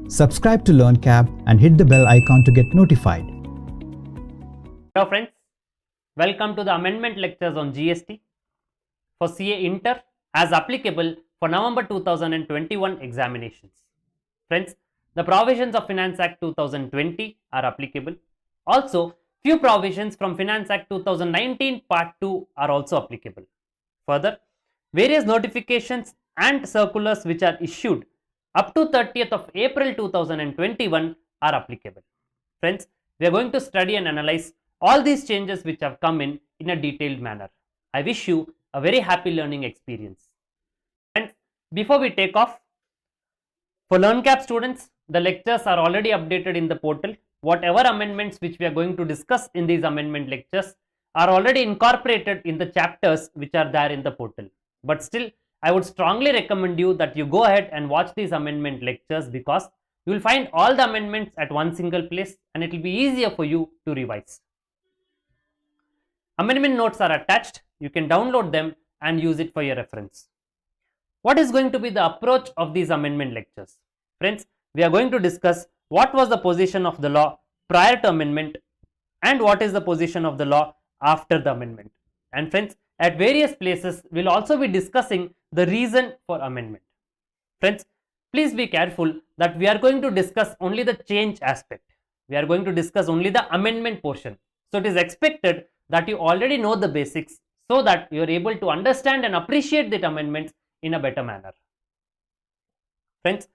Subscribe to LearnCap and hit the bell icon to get notified. Hello friends, welcome to the amendment lectures on GST for CA Inter as applicable for November 2021 examinations. Friends, the provisions of Finance Act 2020 are applicable. Also, few provisions from Finance Act 2019 Part 2 are also applicable. Further, various notifications and circulars which are issued up to 30th of April 2021 are applicable. Friends, we are going to study and analyze all these changes which have come in a detailed manner. I wish you a very happy learning experience. And before we take off, for LearnCap students, the lectures are already updated in the portal. Whatever amendments which we are going to discuss in these amendment lectures are already incorporated in the chapters which are there in the portal. But still, I would strongly recommend you that you go ahead and watch these amendment lectures because you will find all the amendments at one single place and it will be easier for you to revise. Amendment notes are attached. You can download them and use it for your reference. What is going to be the approach of these amendment lectures? Friends, we are going to discuss what was the position of the law prior to amendment and what is the position of the law after the amendment. And friends, at various places, we will also be discussing the reason for amendment. Friends, please be careful that we are going to discuss only the change aspect. We are going to discuss only the amendment portion. So it is expected that you already know the basics so that you are able to understand and appreciate the amendments in a better manner. Friends,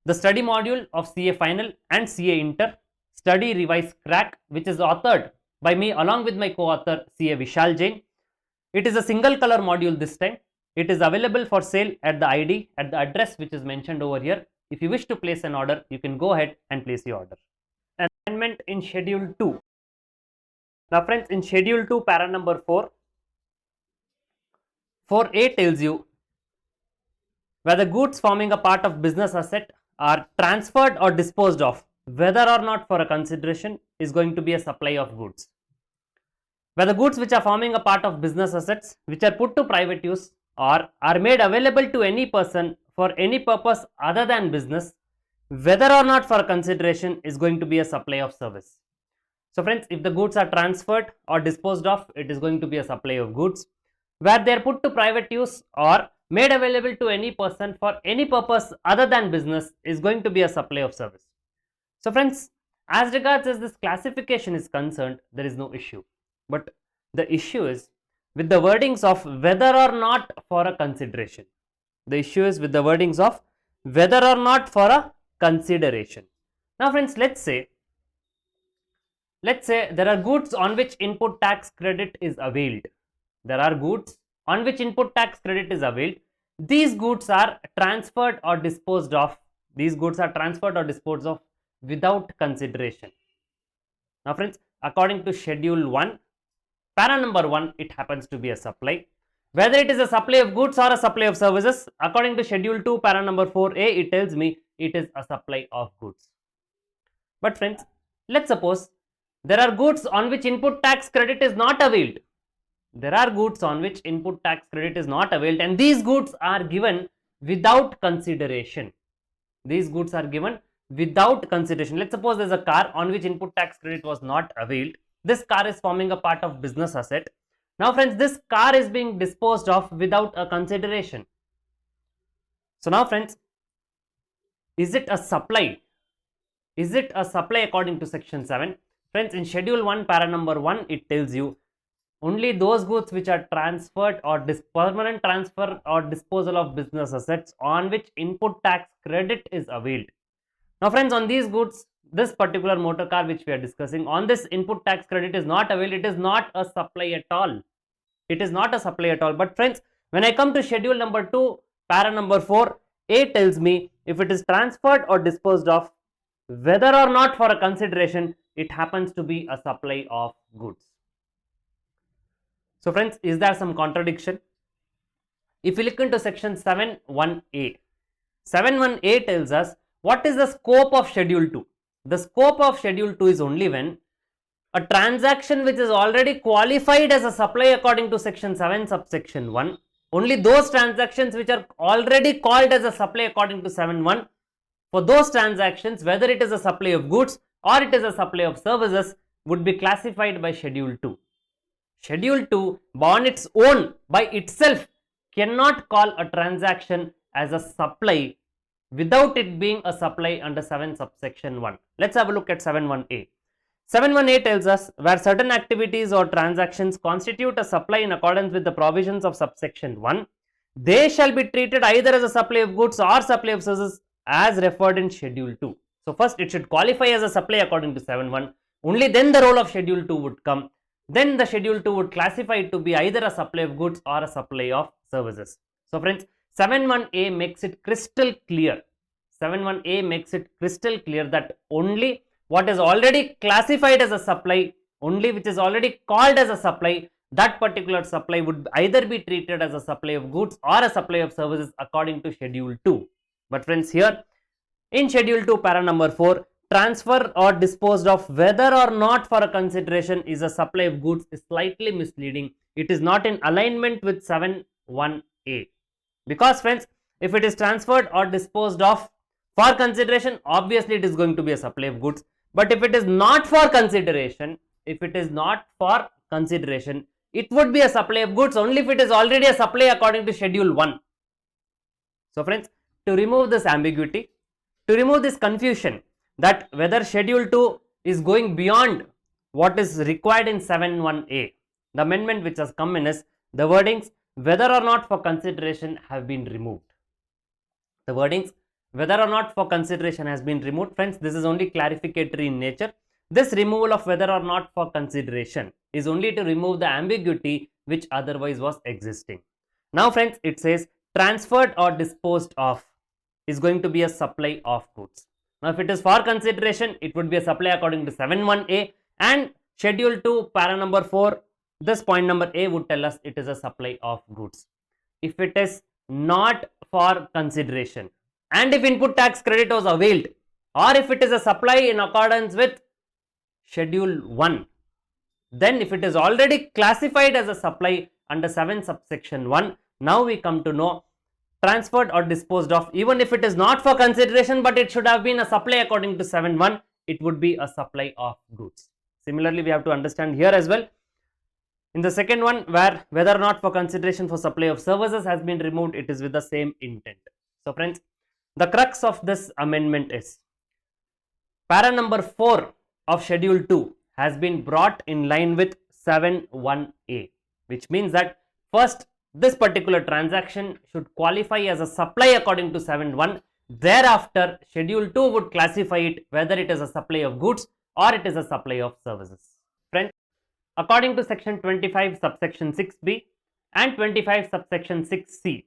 the study module of CA Final and CA Inter, Study, Revise, Crack, which is authored by me along with my co-author CA Vishal Jain. It is a single color module this time. It is available for sale at the ID, at the address which is mentioned over here. If you wish to place an order, you can go ahead and place your order. Amendment in Schedule 2. Now friends, in Schedule 2, para number 4, 4A tells you where the goods forming a part of business asset are transferred or disposed of, whether or not for a consideration, is going to be a supply of goods. Where the goods which are forming a part of business assets which are put to private use or are made available to any person for any purpose other than business, whether or not for a consideration, is going to be a supply of service. So friends, if the goods are transferred or disposed of, it is going to be a supply of goods. Where they are put to private use or made available to any person for any purpose other than business, is going to be a supply of service. So friends, as regards as this classification is concerned, there is no issue. But the issue is with the wordings of whether or not for a consideration. The issue is with the wordings of whether or not for a consideration. Now friends, let's say there are goods on which input tax credit is availed. There are goods on which input tax credit is availed. These goods are transferred or disposed of. These goods are transferred or disposed of without consideration. Now friends, according to Schedule 1, para number 1, it happens to be a supply. Whether it is a supply of goods or a supply of services, according to Schedule 2, para number 4A, it tells me it is a supply of goods. But friends, let's suppose there are goods on which input tax credit is not availed. There are goods on which input tax credit is not availed and these goods are given without consideration. These goods are given without consideration. Let's suppose there is a car on which input tax credit was not availed. This car is forming a part of business asset. Now friends, this car is being disposed of without a consideration. So now friends, is it a supply? Is it a supply according to section 7? Friends, in Schedule 1, para number 1, it tells you only those goods which are transferred or permanent transfer or disposal of business assets on which input tax credit is availed. Now friends, on these goods, this particular motor car which we are discussing, on this input tax credit is not availed. It is not a supply at all. It is not a supply at all. But friends, when I come to Schedule number 2, para number 4, A tells me if it is transferred or disposed of, whether or not for a consideration, it happens to be a supply of goods. So friends, is there some contradiction? If you look into section 7.1a, 7.1a tells us what is the scope of Schedule 2. The scope of Schedule 2 is only when a transaction which is already qualified as a supply according to section 7 subsection 1, only those transactions which are already called as a supply according to 7.1 for those transactions, whether it is a supply of goods or it is a supply of services, would be classified by Schedule 2. Schedule 2 on its own, by itself, cannot call a transaction as a supply without it being a supply under 7 subsection 1. Let's have a look at 7.1a. 7.1a tells us where certain activities or transactions constitute a supply in accordance with the provisions of subsection 1, they shall be treated either as a supply of goods or supply of services as referred in Schedule 2. So first it should qualify as a supply according to 7.1. Only then the role of Schedule 2 would come. Then the Schedule 2 would classify it to be either a supply of goods or a supply of services. So friends, 7.1a makes it crystal clear. 7.1a makes it crystal clear that only what is already classified as a supply, only which is already called as a supply, that particular supply would either be treated as a supply of goods or a supply of services according to Schedule 2. But friends, here in Schedule 2 para number 4, transfer or disposed of whether or not for a consideration is a supply of goods is slightly misleading. It is not in alignment with 7.1a. Because friends, if it is transferred or disposed of for consideration, obviously it is going to be a supply of goods. But if it is not for consideration, it would be a supply of goods only if it is already a supply according to Schedule 1. So friends, to remove this ambiguity, to remove this confusion that whether Schedule 2 is going beyond what is required in 7.1a, the amendment which has come in is the wordings whether or not for consideration have been removed. The wordings whether or not for consideration has been removed. Friends, this is only clarificatory in nature. This removal of whether or not for consideration is only to remove the ambiguity which otherwise was existing. Now friends, it says transferred or disposed of is going to be a supply of goods. Now if it is for consideration, it would be a supply according to 7.1a, and Schedule 2 para number 4, this point number a would tell us it is a supply of goods. If it is not for consideration, and if input tax credit was availed, or if it is a supply in accordance with Schedule 1, then if it is already classified as a supply under 7 subsection 1, now we come to know transferred or disposed of, even if it is not for consideration but it should have been a supply according to 7.1, it would be a supply of goods. Similarly, we have to understand here as well. In the second one, where whether or not for consideration for supply of services has been removed, it is with the same intent. So friends, the crux of this amendment is para number 4 of Schedule 2 has been brought in line with 7.1a, which means that first this particular transaction should qualify as a supply according to 7.1. Thereafter, Schedule 2 would classify it whether it is a supply of goods or it is a supply of services. Friends, according to section 25 subsection 6b and 25 subsection 6c,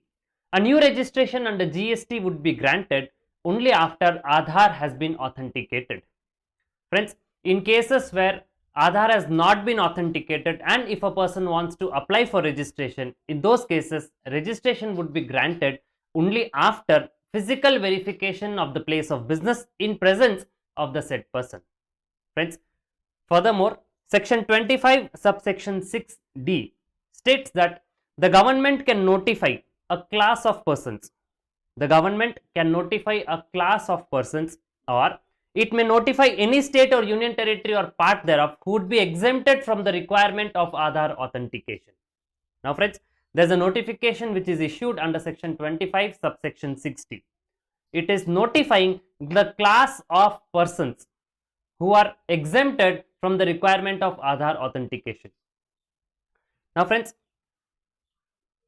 a new registration under GST would be granted only after Aadhaar has been authenticated. Friends, in cases where Aadhaar has not been authenticated and if a person wants to apply for registration, in those cases, registration would be granted only after physical verification of the place of business in presence of the said person. Friends, furthermore, section 25 subsection 6d states that the government can notify a class of persons. The government can notify a class of persons, or it may notify any state or union territory or part thereof who would be exempted from the requirement of Aadhaar authentication. Now friends, there is a notification which is issued under section 25 subsection 60. It is notifying the class of persons who are exempted from the requirement of Aadhaar authentication. Now friends,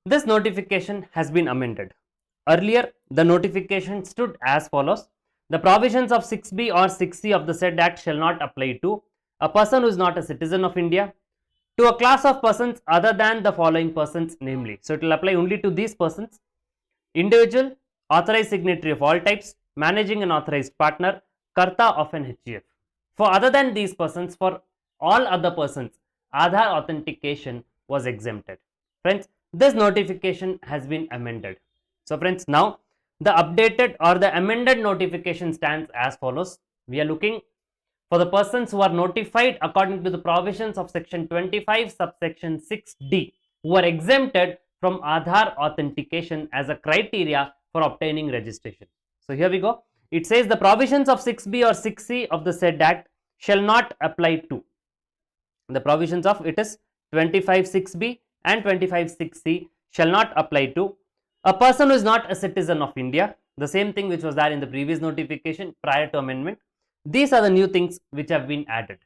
this notification has been amended. Earlier, the notification stood as follows: the provisions of 6b or 6c of the said act shall not apply to a person who is not a citizen of India, to a class of persons other than the following persons, namely. So it will apply only to these persons: individual, authorized signatory of all types, managing and authorized partner, karta of an HGF. For other than these persons, for all other persons, Aadhaar authentication was exempted. Friends, this notification has been amended. So friends, now the updated or the amended notification stands as follows. We are looking for the persons who are notified according to the provisions of section 25 subsection 6d, who are exempted from Aadhaar authentication as a criteria for obtaining registration. So here we go. It says the provisions of 6B or 6C of the said act shall not apply to. The provisions of it is 25(6)(b) and 25(6)(c) shall not apply to a person who is not a citizen of India. The same thing which was there in the previous notification prior to amendment. These are the new things which have been added.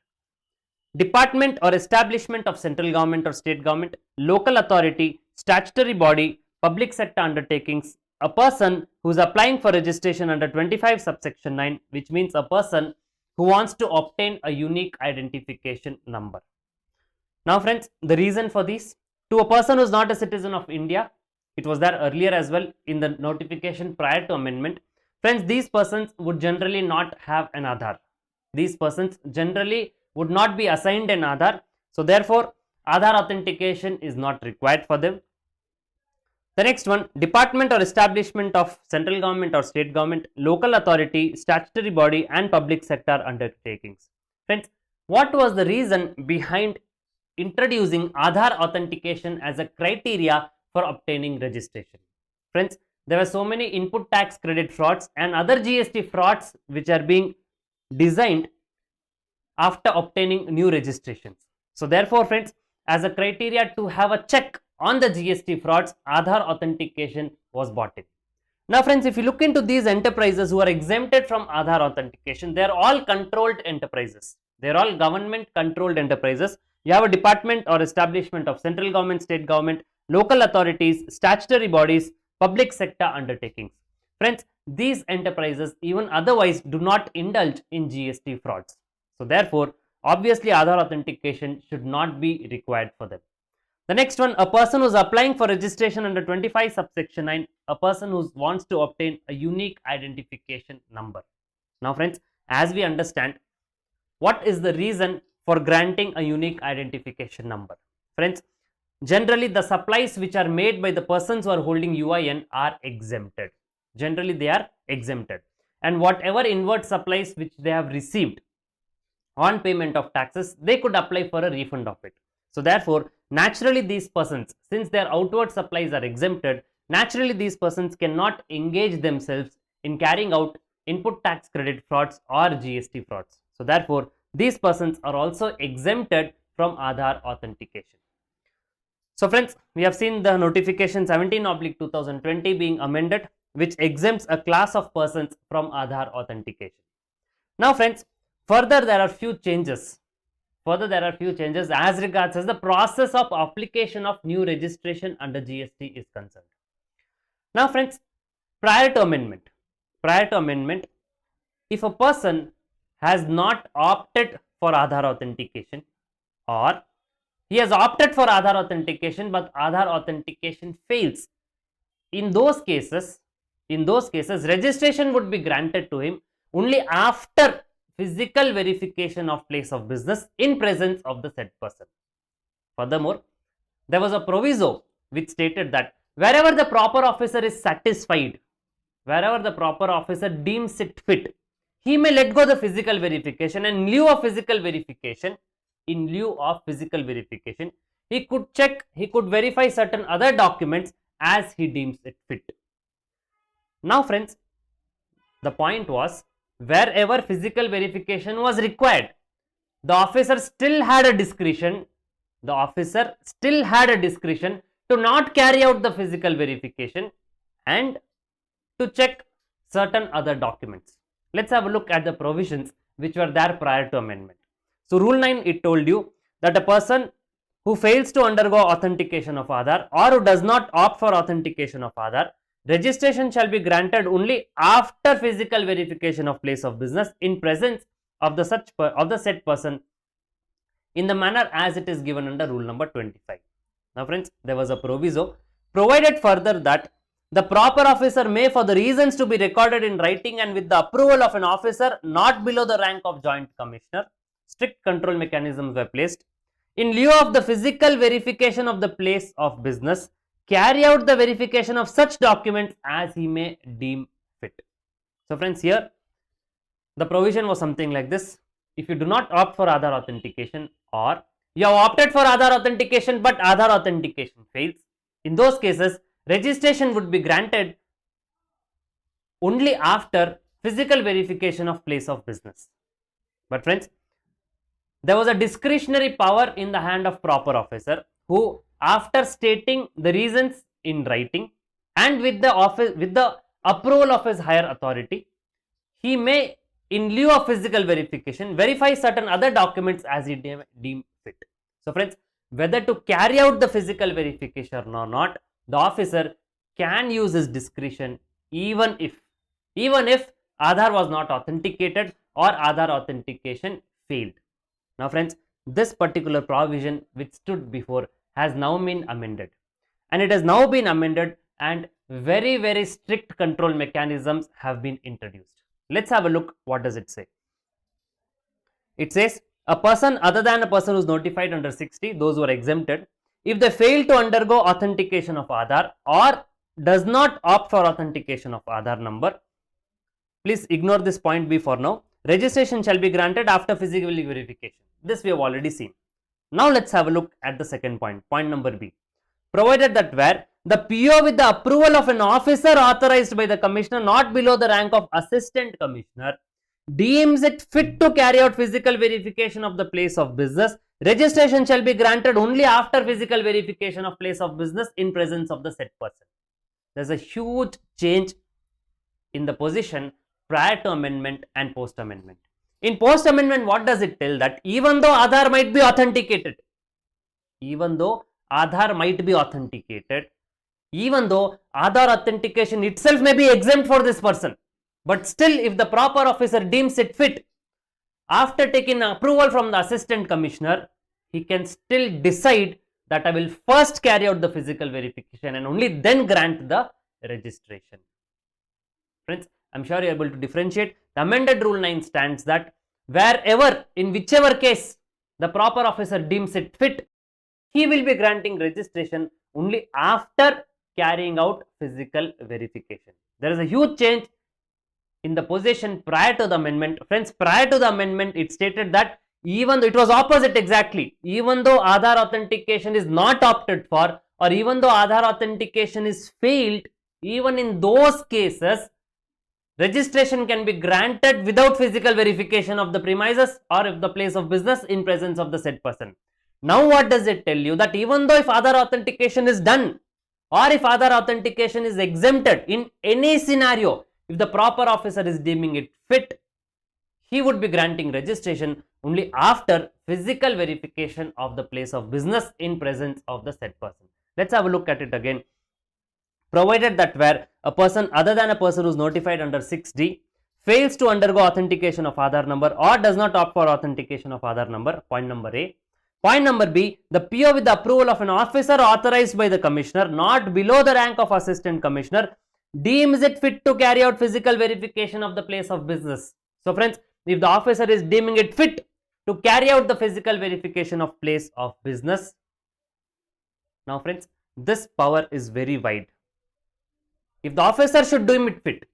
Department or establishment of central government or state government, local authority, statutory body, public sector undertakings, a person who is applying for registration under 25 subsection 9, which means a person who wants to obtain a unique identification number. Now friends, the reason for this, to a person who is not a citizen of India, it was there earlier as well in the notification prior to amendment. Friends, these persons would generally not have an Aadhaar. These persons generally would not be assigned an Aadhaar. So therefore, Aadhaar authentication is not required for them. The next one, department or establishment of central government or state government, local authority, statutory body and public sector undertakings. Friends, what was the reason behind introducing Aadhaar authentication as a criteria for obtaining registration? Friends, there were so many input tax credit frauds and other GST frauds which are being designed after obtaining new registrations. So therefore friends, as a criteria to have a check on the GST frauds, Aadhaar authentication was brought in. Now friends, if you look into these enterprises who are exempted from Aadhaar authentication, they are all controlled enterprises. They are all government controlled enterprises. You have a department or establishment of central government, state government, local authorities, statutory bodies, public sector undertakings. Friends, these enterprises even otherwise do not indulge in GST frauds. So therefore, obviously Aadhaar authentication should not be required for them. The next one, a person who is applying for registration under 25 subsection 9, a person who wants to obtain a unique identification number. Now friends, as we understand, what is the reason for granting a unique identification number? Friends, generally the supplies which are made by the persons who are holding UIN are exempted. Generally they are exempted. And whatever inward supplies which they have received on payment of taxes, they could apply for a refund of it. So therefore, naturally these persons, since their outward supplies are exempted, naturally these persons cannot engage themselves in carrying out input tax credit frauds or GST frauds. So therefore, these persons are also exempted from Aadhaar authentication. So friends, we have seen the notification 17/2020 being amended, which exempts a class of persons from Aadhaar authentication. Now friends, further there are few changes. As regards as the process of application of new registration under GST is concerned. Now friends, prior to amendment, if a person has not opted for Aadhaar authentication, or he has opted for Aadhaar authentication but Aadhaar authentication fails, in those cases registration would be granted to him only after physical verification of place of business in presence of the said person. Furthermore, there was a proviso which stated that wherever the proper officer is satisfied, wherever the proper officer deems it fit, he may let go the physical verification, and in lieu of physical verification, he could check, he could verify certain other documents as he deems it fit. Now friends, the point was, wherever physical verification was required, the officer still had a discretion to not carry out the physical verification and to check certain other documents. Let's have a look at the provisions which were there prior to amendment. So rule 9, it told you that a person who fails to undergo authentication of Aadhaar or who does not opt for authentication of Aadhaar, registration shall be granted only after physical verification of place of business in presence of the said person in the manner as it is given under rule number 25. Now friends, there was a proviso provided further that the proper officer may, for the reasons to be recorded in writing and with the approval of an officer not below the rank of joint commissioner, strict control mechanisms were placed. In lieu of the physical verification of the place of business, carry out the verification of such documents as he may deem fit. So friends, here the provision was something like this. If you do not opt for Aadhaar authentication, or you have opted for Aadhaar authentication but Aadhaar authentication fails, in those cases registration would be granted only after physical verification of place of business. But friends, there was a discretionary power in the hand of proper officer who, after stating the reasons in writing and with the approval of his higher authority, he may, in lieu of physical verification, verify certain other documents as he deem fit. So friends, whether to carry out the physical verification or not, the officer can use his discretion even if Aadhaar was not authenticated or Aadhaar authentication failed. Now friends, this particular provision which stood before has now been amended, and it has now been amended, and very strict control mechanisms have been introduced. Let's have a look. What does it say? It says a person other than a person who is notified under 60, those who are exempted, if they fail to undergo authentication of Aadhaar or does not opt for authentication of Aadhaar number, please ignore this point B for now. Registration shall be granted after physical verification. This we have already seen. Now let's have a look at the second point, point number B. Provided that where the PO with the approval of an officer authorized by the commissioner not below the rank of assistant commissioner deems it fit to carry out physical verification of the place of business, registration shall be granted only after physical verification of place of business in presence of the said person. There's a huge change in the position prior to amendment and post amendment. In post amendment, what does it tell? That even though Aadhaar might be authenticated, even though Aadhaar authentication itself may be exempt for this person, but still if the proper officer deems it fit, after taking approval from the assistant commissioner, he can still decide that I will first carry out the physical verification and only then grant the registration. Friends, I'm sure you're able to differentiate. The amended Rule 9 stands that wherever, in whichever case, the proper officer deems it fit, he will be granting registration only after carrying out physical verification. There is a huge change in the position prior to the amendment. Friends, prior to the amendment, it stated that even though it was opposite exactly, even though Aadhaar authentication is not opted for, or even though Aadhaar authentication is failed, even in those cases, registration can be granted without physical verification of the premises or of the place of business in presence of the said person. Now what does it tell you? That even though if Aadhaar authentication is done or if Aadhaar authentication is exempted, in any scenario, if the proper officer is deeming it fit, he would be granting registration only after physical verification of the place of business in presence of the said person. Let's have a look at it again. Provided that where a person other than a person who is notified under 6D fails to undergo authentication of Aadhaar number or does not opt for authentication of Aadhaar number, point number A. Point number B, the PO with the approval of an officer authorized by the commissioner not below the rank of assistant commissioner deems it fit to carry out physical verification of the place of business. So friends, if the officer is deeming it fit to carry out the physical verification of place of business, now friends, this power is very wide. If the officer should deem it fit,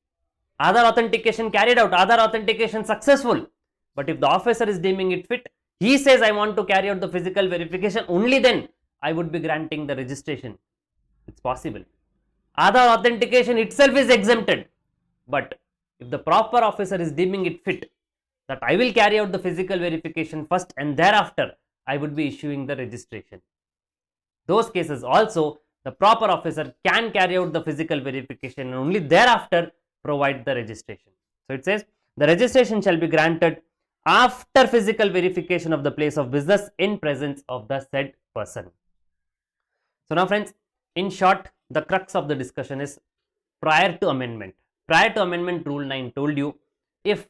Aadhaar authentication carried out, Aadhaar authentication successful, but if the officer is deeming it fit, he says I want to carry out the physical verification, only then I would be granting the registration. It's possible. Aadhaar authentication itself is exempted, but if the proper officer is deeming it fit that I will carry out the physical verification first and thereafter I would be issuing the registration. Those cases also the proper officer can carry out the physical verification and only thereafter provide the registration. So it says the registration shall be granted after physical verification of the place of business in presence of the said person. So now friends, in short, the crux of the discussion is prior to amendment. Prior to amendment, Rule 9 told you if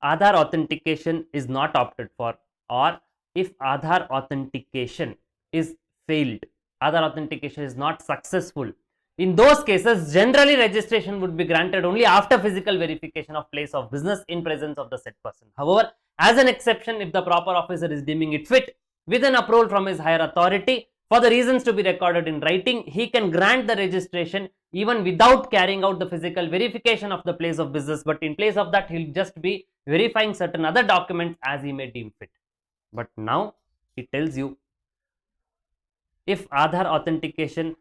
Aadhaar authentication is not opted for or if Aadhaar authentication is failed, Aadhaar authentication is not successful, in those cases generally registration would be granted only after physical verification of place of business in presence of the said person. However, as an exception, if the proper officer is deeming it fit with an approval from his higher authority for the reasons to be recorded in writing, he can grant the registration even without carrying out the physical verification of the place of business, but in place of that he will just be verifying certain other documents as he may deem fit. But now it tells you if Aadhaar authentication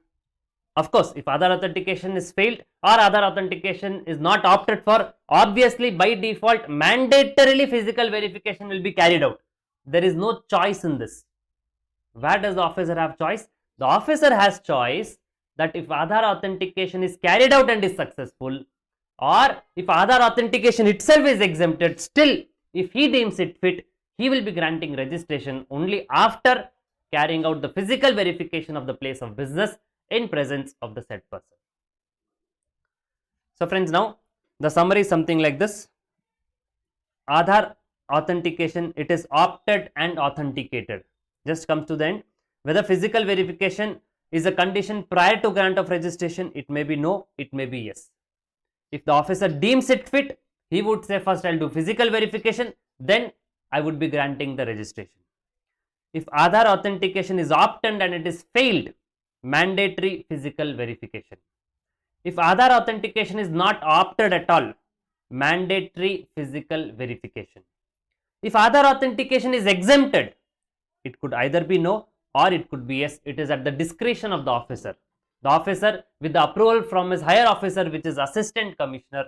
Of course, if Aadhaar authentication is failed or Aadhaar authentication is not opted for, obviously by default mandatorily physical verification will be carried out. There is no choice in this. Where does the officer have choice? The officer has choice that if Aadhaar authentication is carried out and is successful, or if Aadhaar authentication itself is exempted, still if he deems it fit, he will be granting registration only after carrying out the physical verification of the place of business in presence of the said person. So friends, now the summary is something like this. Aadhaar authentication, it is opted and authenticated. Just comes to the end. Whether physical verification is a condition prior to grant of registration, it may be no, it may be yes. If the officer deems it fit, he would say first I'll do physical verification, then I would be granting the registration. If Aadhaar authentication is opted and it is failed, mandatory physical verification. If Aadhaar authentication is not opted at all, mandatory physical verification. If Aadhaar authentication is exempted, it could either be no or it could be yes. It is at the discretion of the officer. The officer, with the approval from his higher officer, which is assistant commissioner,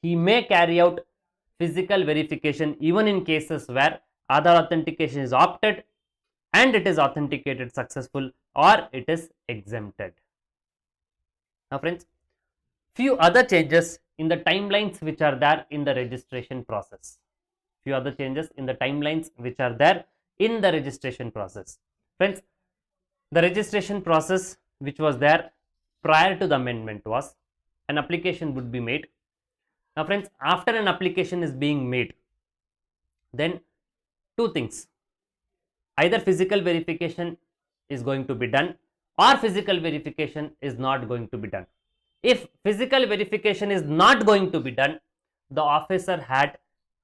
he may carry out physical verification even in cases where Aadhaar authentication is opted and it is authenticated successful or it is exempted. Now friends, few other changes in the timelines which are there in the registration process. Few other changes in the timelines which are there in the registration process. Friends, the registration process which was there prior to the amendment was an application would be made. Now friends, after an application is being made, then two things. Either physical verification is going to be done or physical verification is not going to be done. If physical verification is not going to be done, the officer had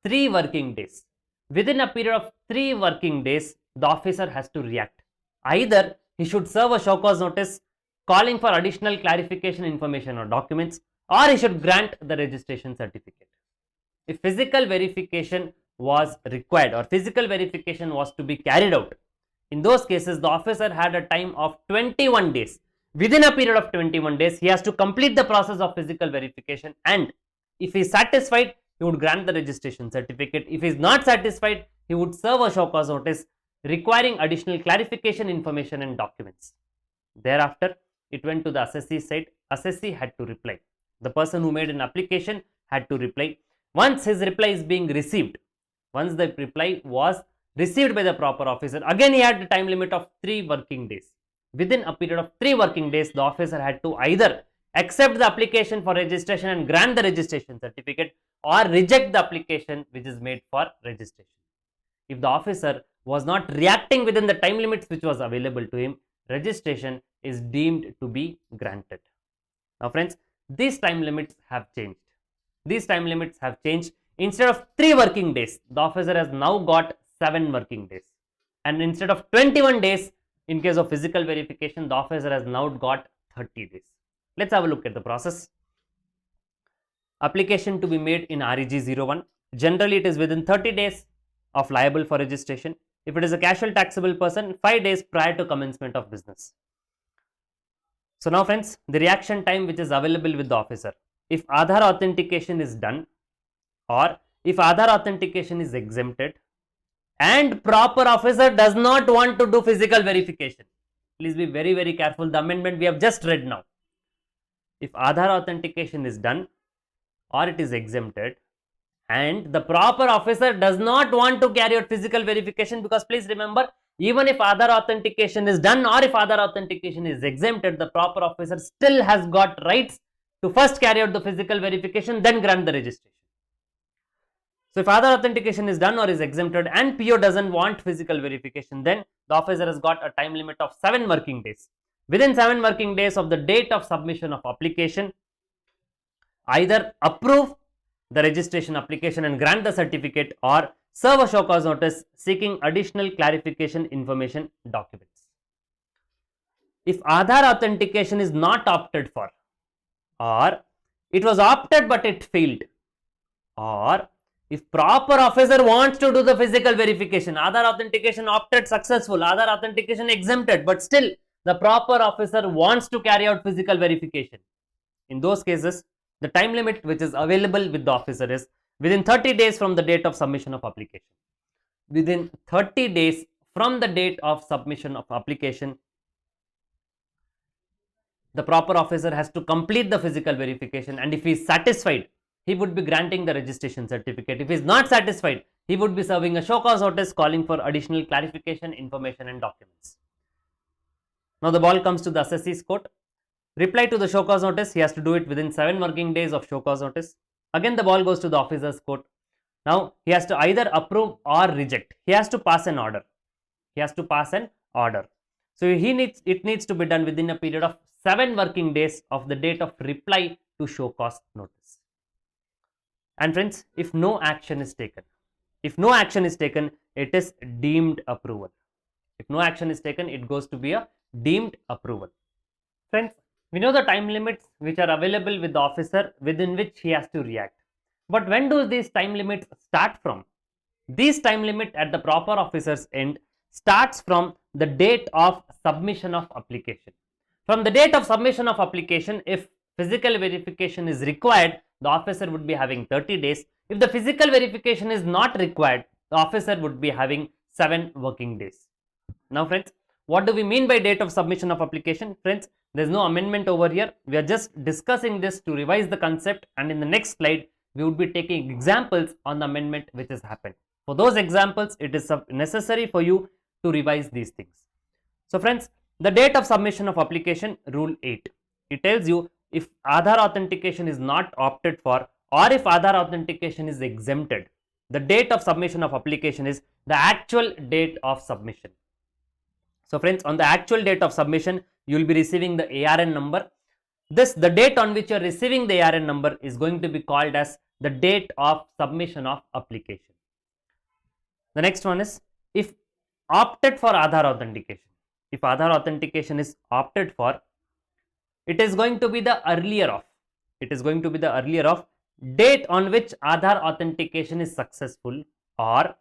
3 working days. Within a period of 3 working days, the officer has to react. Either he should serve a show cause notice calling for additional clarification information or documents, or he should grant the registration certificate. If physical verification was required or physical verification was to be carried out, in those cases the officer had a time of 21 days. Within a period of 21 days, he has to complete the process of physical verification, and if he is satisfied, he would grant the registration certificate. If he is not satisfied, he would serve a show cause notice requiring additional clarification information and documents. Thereafter, it went to the assessee side. Assessee had to reply. The person who made an application had to reply. Once his reply is being received, once the reply was received by the proper officer, again he had a time limit of 3 working days. Within a period of 3 working days, the officer had to either accept the application for registration and grant the registration certificate, or reject the application which is made for registration. If the officer was not reacting within the time limits which was available to him, registration is deemed to be granted. Now friends, these time limits have changed. These time limits have changed. Instead of 3 working days, the officer has now got 7 working days. And instead of 21 days, in case of physical verification, the officer has now got 30 days. Let's have a look at the process. Application to be made in REG 01. Generally, it is within 30 days of liable for registration. If it is a casual taxable person, 5 days prior to commencement of business. So now friends, the reaction time which is available with the officer. If Aadhaar authentication is done, or if Aadhaar authentication is exempted, and proper officer does not want to do physical verification. Please be very, very careful. The amendment we have just read now. If Aadhaar authentication is done or it is exempted, and the proper officer does not want to carry out physical verification, because please remember, even if Aadhaar authentication is done or if Aadhaar authentication is exempted, the proper officer still has got rights to first carry out the physical verification, then grant the registration. So if Aadhaar authentication is done or is exempted and PO doesn't want physical verification, then the officer has got a time limit of 7 working days. Within 7 working days of the date of submission of application, either approve the registration application and grant the certificate, or serve a show cause notice seeking additional clarification information documents. If Aadhaar authentication is not opted for, or it was opted but it failed, or if proper officer wants to do the physical verification, Aadhaar authentication opted successful, Aadhaar authentication exempted, but still the proper officer wants to carry out physical verification. In those cases, the time limit which is available with the officer is within 30 days from the date of submission of application. Within 30 days from the date of submission of application, the proper officer has to complete the physical verification, and if he is satisfied, he would be granting the registration certificate. If he is not satisfied, he would be serving a show cause notice calling for additional clarification, information and documents. Now the ball comes to the assessee's court. Reply to the show cause notice, he has to do it within 7 working days of show cause notice. Again the ball goes to the officer's court. Now he has to either approve or reject. He has to pass an order. He has to pass an order. So it needs to be done within a period of 7 working days of the date of reply to show cause notice. And friends, if no action is taken, it is deemed approval. If no action is taken, it goes to be a deemed approval. Friends, we know the time limits which are available with the officer within which he has to react. But when do these time limits start from? These time limit at the proper officer's end starts from the date of submission of application. From the date of submission of application, if physical verification is required, the officer would be having 30 days. If the physical verification is not required, the officer would be having 7 working days. Now friends, what do we mean by date of submission of application? Friends, there is no amendment over here. We are just discussing this to revise the concept, and in the next slide, we would be taking examples on the amendment which has happened. For those examples, it is necessary for you to revise these things. So friends, the date of submission of application, rule 8. It tells you if Aadhaar authentication is not opted for, or if Aadhaar authentication is exempted, the date of submission of application is the actual date of submission. So friends, on the actual date of submission, you will be receiving the ARN number. The date on which you are receiving the ARN number is going to be called as the date of submission of application. The next one is if opted for Aadhaar authentication. If Aadhaar authentication is opted for, it is going to be the earlier of. It is going to be the earlier of date on which Aadhaar authentication is successful, or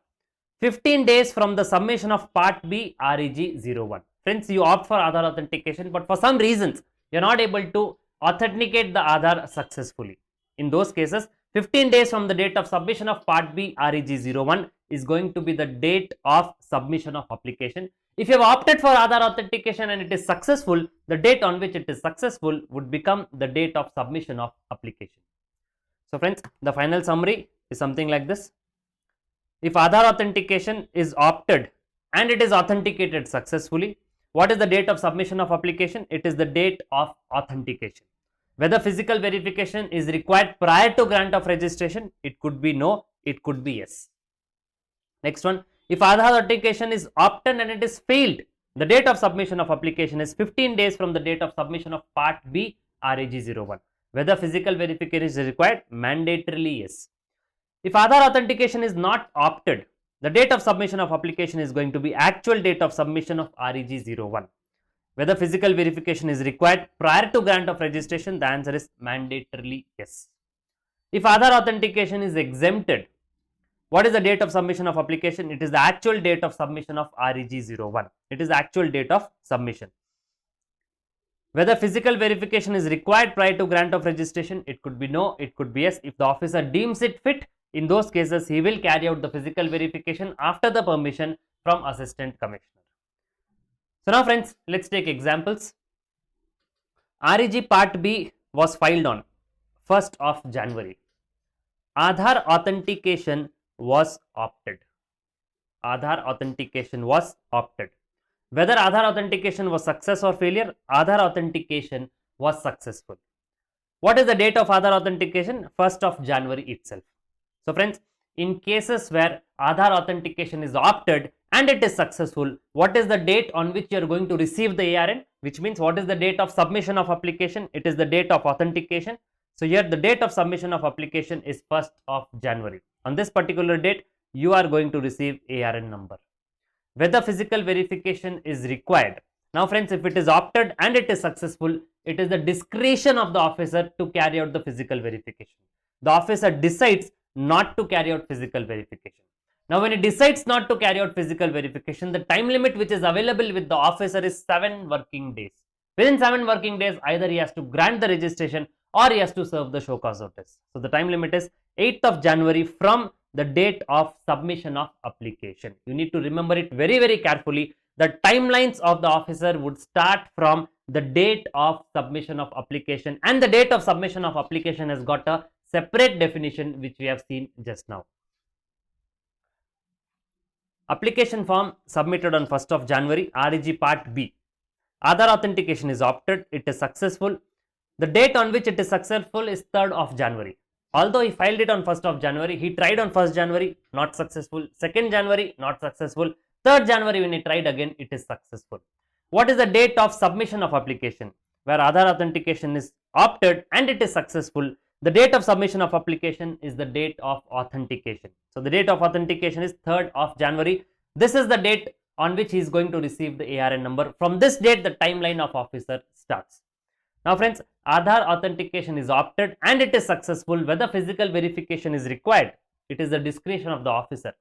15 days from the submission of Part B REG 01. Friends, you opt for Aadhaar authentication, but for some reasons, you are not able to authenticate the Aadhaar successfully. In those cases, 15 days from the date of submission of Part B REG 01 is going to be the date of submission of application. If you have opted for Aadhaar authentication and it is successful, the date on which it is successful would become the date of submission of application. So friends, the final summary is something like this. If Aadhaar authentication is opted and it is authenticated successfully, what is the date of submission of application? It is the date of authentication. Whether physical verification is required prior to grant of registration, it could be no, it could be yes. Next one, if Aadhaar authentication is opted and it is failed, the date of submission of application is 15 days from the date of submission of Part B REG 01. Whether physical verification is required, mandatorily yes. If Aadhaar authentication is not opted, the date of submission of application is going to be actual date of submission of REG 01. Whether physical verification is required prior to grant of registration, the answer is mandatorily yes. If Aadhaar authentication is exempted, what is the date of submission of application? It is the actual date of submission of REG 01. It is the actual date of submission. Whether physical verification is required prior to grant of registration, it could be no, it could be yes. If the officer deems it fit, in those cases, he will carry out the physical verification after the permission from Assistant Commissioner. So now friends, let's take examples. REG Part B was filed on 1st of January. Aadhaar authentication was opted. Aadhaar authentication was opted. Whether Aadhaar authentication was success or failure, Aadhaar authentication was successful. What is the date of Aadhaar authentication? 1st of January itself. So friends, in cases where Aadhaar authentication is opted and it is successful, what is the date on which you are going to receive the ARN? Which means what is the date of submission of application? It is the date of authentication. So here the date of submission of application is 1st of January. On this particular date, you are going to receive ARN number. Whether physical verification is required. Now friends, if it is opted and it is successful, it is the discretion of the officer to carry out the physical verification. The officer decides not to carry out physical verification. Now, when he decides not to carry out physical verification, the time limit which is available with the officer is 7 working days. Within 7 working days, either he has to grant the registration or he has to serve the show cause notice. So, the time limit is 8th of January from the date of submission of application. You need to remember it very, very carefully. The timelines of the officer would start from the date of submission of application, and the date of submission of application has got a separate definition which we have seen just now. Application form submitted on 1st of January, REG Part B. Aadhaar authentication is opted, it is successful. The date on which it is successful is 3rd of January. Although he filed it on 1st of January, he tried on 1st January, not successful. 2nd January, not successful. 3rd January, when he tried again, it is successful. What is the date of submission of application? Where Aadhaar authentication is opted and it is successful, the date of submission of application is the date of authentication. So, the date of authentication is 3rd of January. This is the date on which he is going to receive the ARN number. From this date, the timeline of officer starts. Now, friends, Aadhaar authentication is opted and it is successful. Whether physical verification is required, it is the discretion of the officer.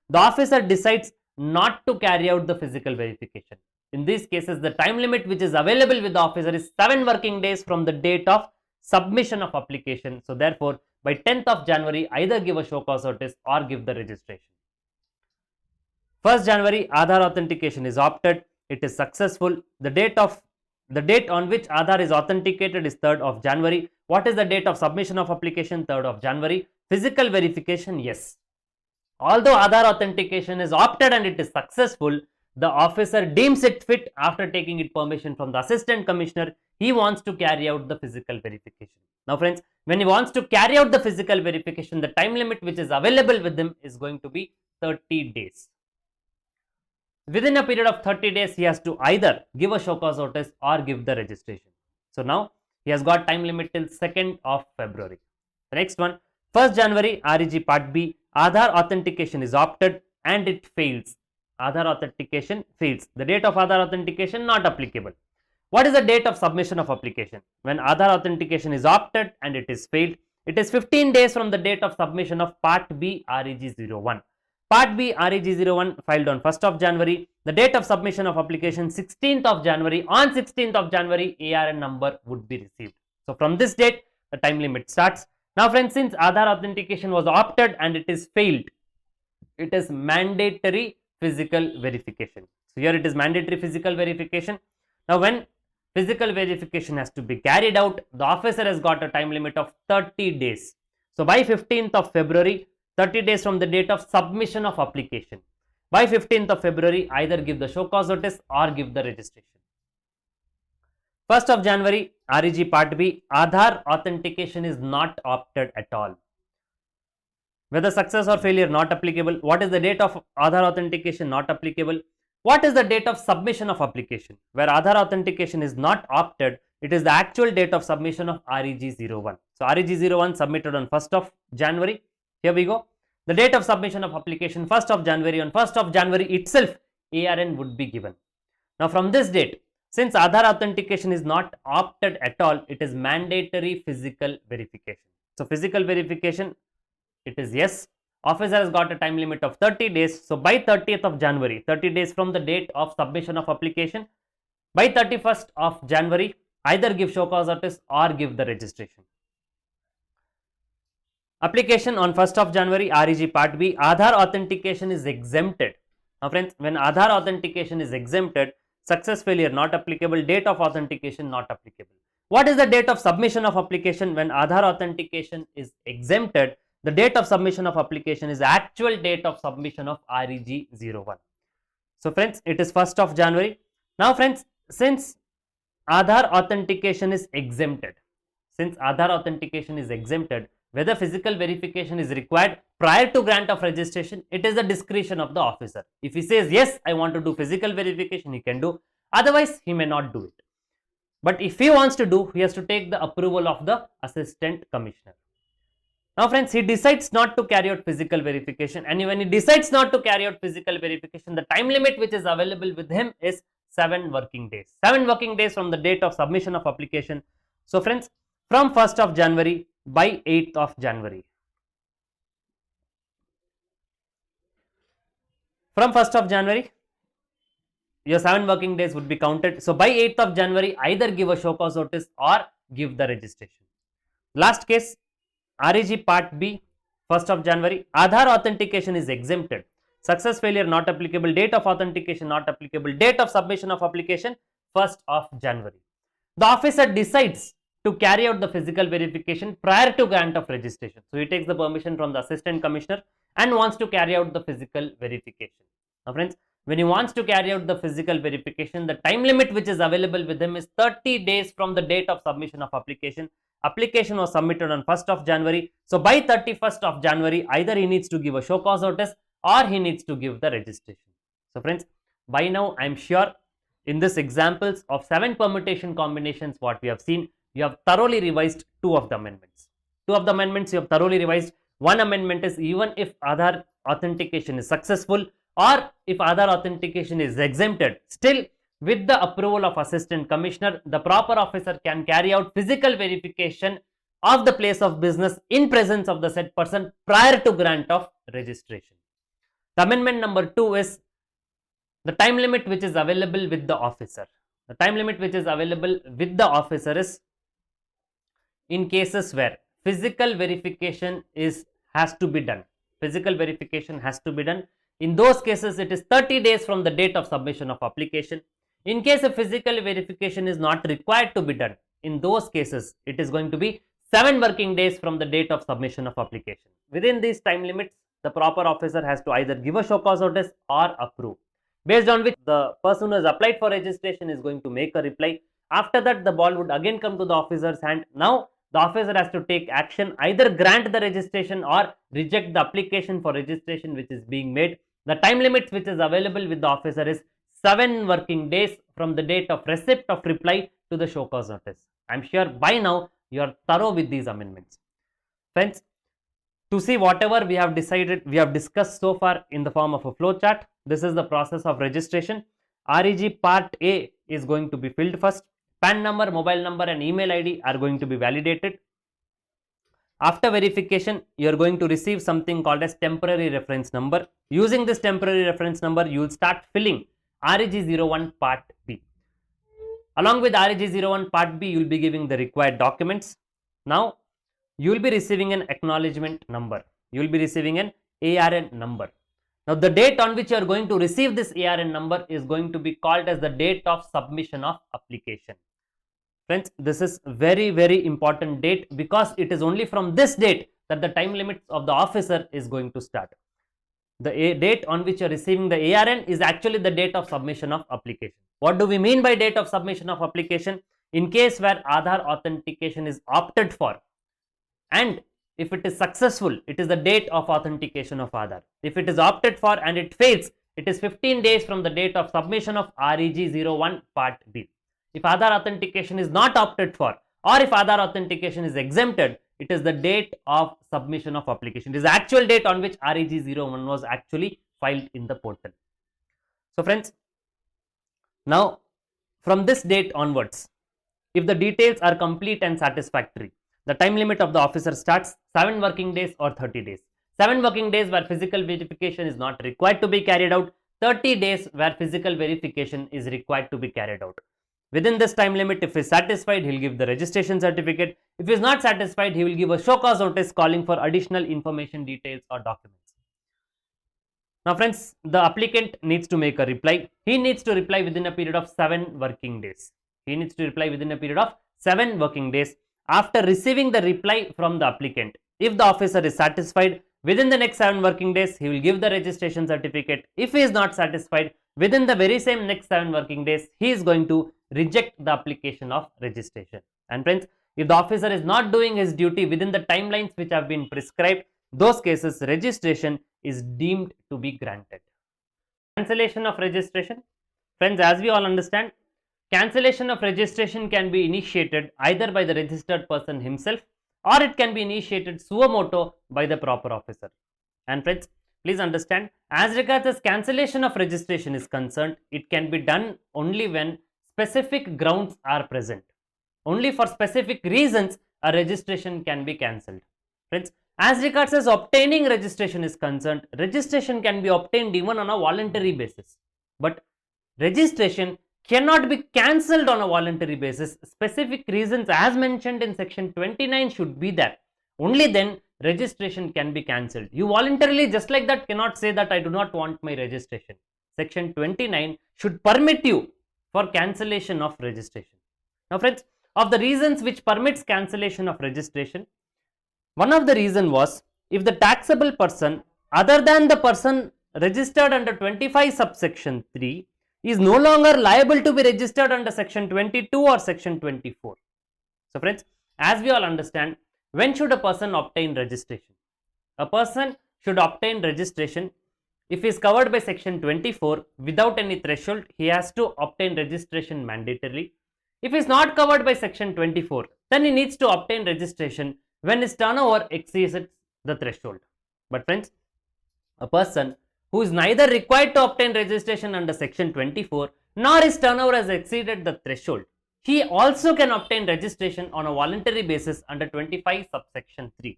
The officer decides not to carry out the physical verification. In these cases, the time limit which is available with the officer is 7 working days from the date of submission of application. So, therefore, by 10th of January, either give a show cause notice or give the registration. 1st January, Aadhaar authentication is opted. It is successful. The date on which Aadhaar is authenticated is 3rd of January. What is the date of submission of application? 3rd of January. Physical verification, yes. Although Aadhaar authentication is opted and it is successful, the officer deems it fit after taking it permission from the assistant commissioner, he wants to carry out the physical verification. Now, friends, when he wants to carry out the physical verification, the time limit which is available with him is going to be 30 days. Within a period of 30 days, he has to either give a show cause notice or give the registration. So, now he has got time limit till 2nd of February. The next one, 1st January, REG Part B, Aadhaar authentication is opted and it fails. Aadhaar authentication fails. The date of Aadhaar authentication not applicable. What is the date of submission of application? When Aadhaar authentication is opted and it is failed, it is 15 days from the date of submission of Part B REG 01. Part B REG 01 filed on 1st of January. The date of submission of application 16th of January. On 16th of January, ARN number would be received. So, from this date, the time limit starts. Now, friends, since Aadhaar authentication was opted and it is failed, it is mandatory physical verification. So, here it is mandatory physical verification. Now, when physical verification has to be carried out, the officer has got a time limit of 30 days. So, by 15th of February, 30 days from the date of submission of application. By 15th of February, either give the show cause notice or give the registration. 1st of January, REG Part B, Aadhaar authentication is not opted at all. Whether success or failure not applicable. What is the date of Aadhaar authentication not applicable? What is the date of submission of application? Where Aadhaar authentication is not opted, it is the actual date of submission of REG 01. So, REG 01 submitted on 1st of January. Here we go. The date of submission of application 1st of January. On 1st of January itself, ARN would be given. Now, from this date, since Aadhaar authentication is not opted at all, it is mandatory physical verification. So, physical verification, it is yes. Officer has got a time limit of 30 days. So, by 30th of January, 30 days from the date of submission of application, by 31st of January, either give show cause notice or give the registration. Application on 1st of January, REG Part B, Aadhaar authentication is exempted. Now, friends, when Aadhaar authentication is exempted, success failure not applicable, date of authentication not applicable. What is the date of submission of application? When Aadhaar authentication is exempted, the date of submission of application is the actual date of submission of REG 01. So, friends, it is 1st of January. Now, friends, since Aadhaar authentication is exempted, whether physical verification is required prior to grant of registration, it is the discretion of the officer. If he says, yes, I want to do physical verification, he can do. Otherwise, he may not do it. But if he wants to do, he has to take the approval of the assistant commissioner. Now, friends, he decides not to carry out physical verification, and when he decides not to carry out physical verification, the time limit which is available with him is 7 working days. 7 working days from the date of submission of application. So, friends, from 1st of January by 8th of January. From 1st of January, your 7 working days would be counted. So by 8th of January, either give a show cause notice or give the registration. Last case, REG Part B, 1st of January, Aadhaar authentication is exempted. Success failure not applicable, date of authentication not applicable, date of submission of application 1st of January. The officer decides to carry out the physical verification prior to grant of registration. So he takes the permission from the assistant commissioner and wants to carry out the physical verification. Now friends, when he wants to carry out the physical verification, the time limit which is available with him is 30 days from the date of submission of application. Application was submitted on 1st of January. So by 31st of January, either he needs to give a show cause notice or he needs to give the registration. So friends, by now I am sure in this examples of 7 permutation combinations what we have seen, you have thoroughly revised 2 of the amendments. 2 of the amendments you have thoroughly revised. One amendment is even if Aadhaar authentication is successful or if Aadhaar authentication is exempted, still with the approval of assistant commissioner, the proper officer can carry out physical verification of the place of business in presence of the said person prior to grant of registration. The amendment number 2 is the time limit which is available with the officer. The time limit which is available with the officer is in cases where physical verification has to be done. Physical verification has to be done. In those cases, it is 30 days from the date of submission of application. In case a physical verification is not required to be done, in those cases, it is going to be 7 working days from the date of submission of application. Within these time limits, the proper officer has to either give a show cause notice or approve, based on which the person who has applied for registration is going to make a reply. After that, the ball would again come to the officer's hand. Now, the officer has to take action, either grant the registration or reject the application for registration which is being made. The time limit which is available with the officer is 7 working days from the date of receipt of reply to the show cause notice. I am sure by now you are thorough with these amendments. Friends, to see whatever we have decided, we have discussed so far in the form of a flow chart. This is the process of registration. REG Part A is going to be filled first. PAN number, mobile number and email ID are going to be validated. After verification, you are going to receive something called as temporary reference number. Using this temporary reference number, you will start filling REG 01 Part B. Along with REG 01 Part B, you will be giving the required documents. Now, you will be receiving an acknowledgement number. You will be receiving an ARN number. Now, the date on which you are going to receive this ARN number is going to be called as the date of submission of application. Friends, this is very important date because it is only from this date that the time limits of the officer is going to start. The date on which you are receiving the ARN is actually the date of submission of application. What do we mean by date of submission of application? In case where Aadhaar authentication is opted for, and if it is successful, it is the date of authentication of Aadhaar. If it is opted for and it fails, it is 15 days from the date of submission of REG 01 Part B. If Aadhaar authentication is not opted for, or if Aadhaar authentication is exempted, it is the date of submission of application. It is the actual date on which REG 01 was actually filed in the portal. So friends, now from this date onwards, if the details are complete and satisfactory, the time limit of the officer starts 7 working days or 30 days. 7 working days where physical verification is not required to be carried out. 30 days where physical verification is required to be carried out. Within this time limit, if he is satisfied, he will give the registration certificate. If he is not satisfied, he will give a show cause notice calling for additional information, details or documents. Now friends, the applicant needs to make a reply. He needs to reply within a period of 7 working days. He needs to reply within a period of 7 working days. After receiving the reply from the applicant, if the officer is satisfied, within the next 7 working days, he will give the registration certificate. If he is not satisfied, within the very same next 7 working days, he is going to reject the application of registration. And friends, if the officer is not doing his duty within the timelines which have been prescribed, those cases registration is deemed to be granted. Cancellation of registration. Friends, as we all understand, cancellation of registration can be initiated either by the registered person himself or it can be initiated suo motu by the proper officer. And friends, please understand, as regards as cancellation of registration is concerned, it can be done only when specific grounds are present. Only for specific reasons a registration can be cancelled. Friends, As regards as obtaining registration is concerned, registration can be obtained even on a voluntary basis. But registration cannot be cancelled on a voluntary basis. Specific reasons as mentioned in section 29 should be there. Only then registration can be cancelled. You voluntarily just like that cannot say that I do not want my registration. Section 29 should permit you for cancellation of registration. Now friends, of the reasons which permits cancellation of registration, one of the reason was if the taxable person other than the person registered under 25 subsection 3 is no longer liable to be registered under section 22 or section 24. So friends, as we all understand, when should a person obtain registration? A person should obtain registration if he is covered by section 24 without any threshold. He has to obtain registration mandatorily. If he is not covered by section 24, then he needs to obtain registration when his turnover exceeds the threshold. But friends, a person who is neither required to obtain registration under section 24 nor his turnover has exceeded the threshold, he also can obtain registration on a voluntary basis under 25 subsection 3.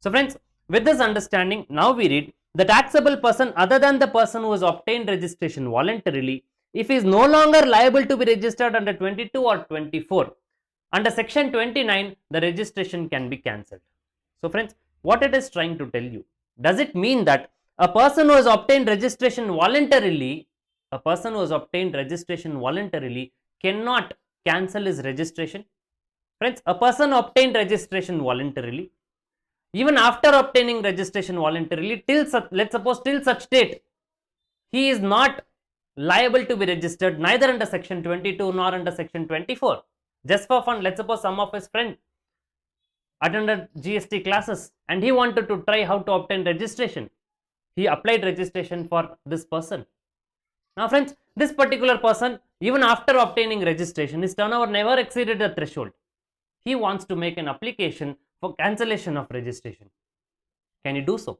So friends, with this understanding, now we read the taxable person other than the person who has obtained registration voluntarily, if he is no longer liable to be registered under 22 or 24, under section 29, the registration can be cancelled. So friends, what it is trying to tell you, does it mean that a person who has obtained registration voluntarily, cannot cancel his registration? Friends, a person obtained registration voluntarily, even after obtaining registration voluntarily, let's suppose till such date, he is not liable to be registered neither under section 22 nor under section 24. Just for fun, let's suppose some of his friends attended GST classes and he wanted to try how to obtain registration. He applied registration for this person. Now friends, this particular person, even after obtaining registration, his turnover never exceeded the threshold. He wants to make an application for cancellation of registration. Can he do so?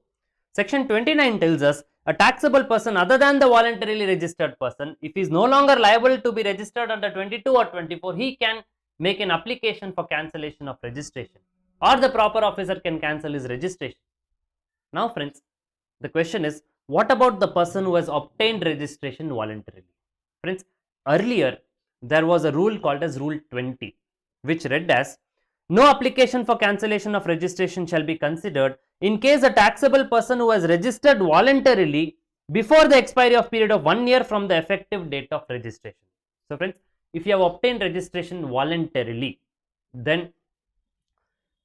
Section 29 tells us a taxable person other than the voluntarily registered person, if he is no longer liable to be registered under 22 or 24, he can make an application for cancellation of registration, or the proper officer can cancel his registration. Now friends, the question is, what about the person who has obtained registration voluntarily? Friends, earlier there was a rule called as Rule 20, which read as, no application for cancellation of registration shall be considered in case a taxable person who has registered voluntarily before the expiry of period of 1 year from the effective date of registration. So friends, if you have obtained registration voluntarily, then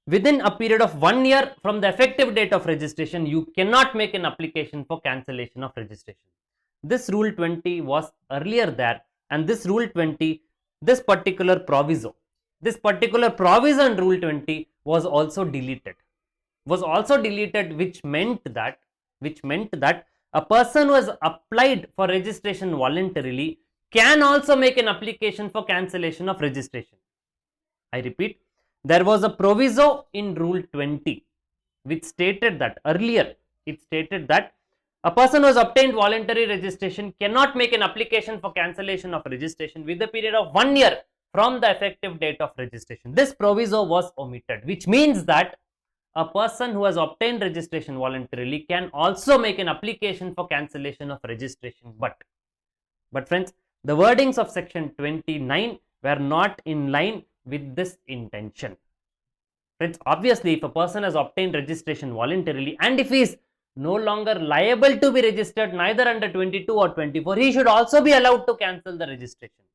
within a period of 1 year from the effective date of registration, you cannot make an application for cancellation of registration. This Rule 20 was earlier there, and this Rule 20, this particular proviso in Rule 20 was also deleted. Which meant that a person who has applied for registration voluntarily can also make an application for cancellation of registration. I repeat, there was a proviso in Rule 20 which stated that earlier, it stated that a person who has obtained voluntary registration cannot make an application for cancellation of registration with a period of 1 year from the effective date of registration. This proviso was omitted, which means that a person who has obtained registration voluntarily can also make an application for cancellation of registration. But friends, the wordings of section 29 were not in line with this intention. Friends, obviously, if a person has obtained registration voluntarily and if he is no longer liable to be registered neither under 22 or 24, he should also be allowed to cancel the registration.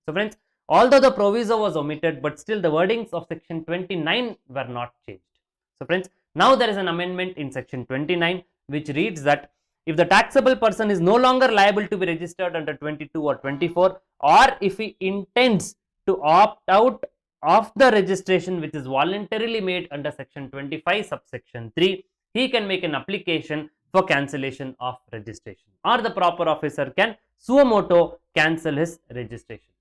So friends, although the proviso was omitted, but still the wordings of section 29 were not changed. So friends, now there is an amendment in section 29 which reads that if the taxable person is no longer liable to be registered under 22 or 24, or if he intends to opt out of the registration which is voluntarily made under section 25 subsection 3, he can make an application for cancellation of registration, or the proper officer can suo motu cancel his registration.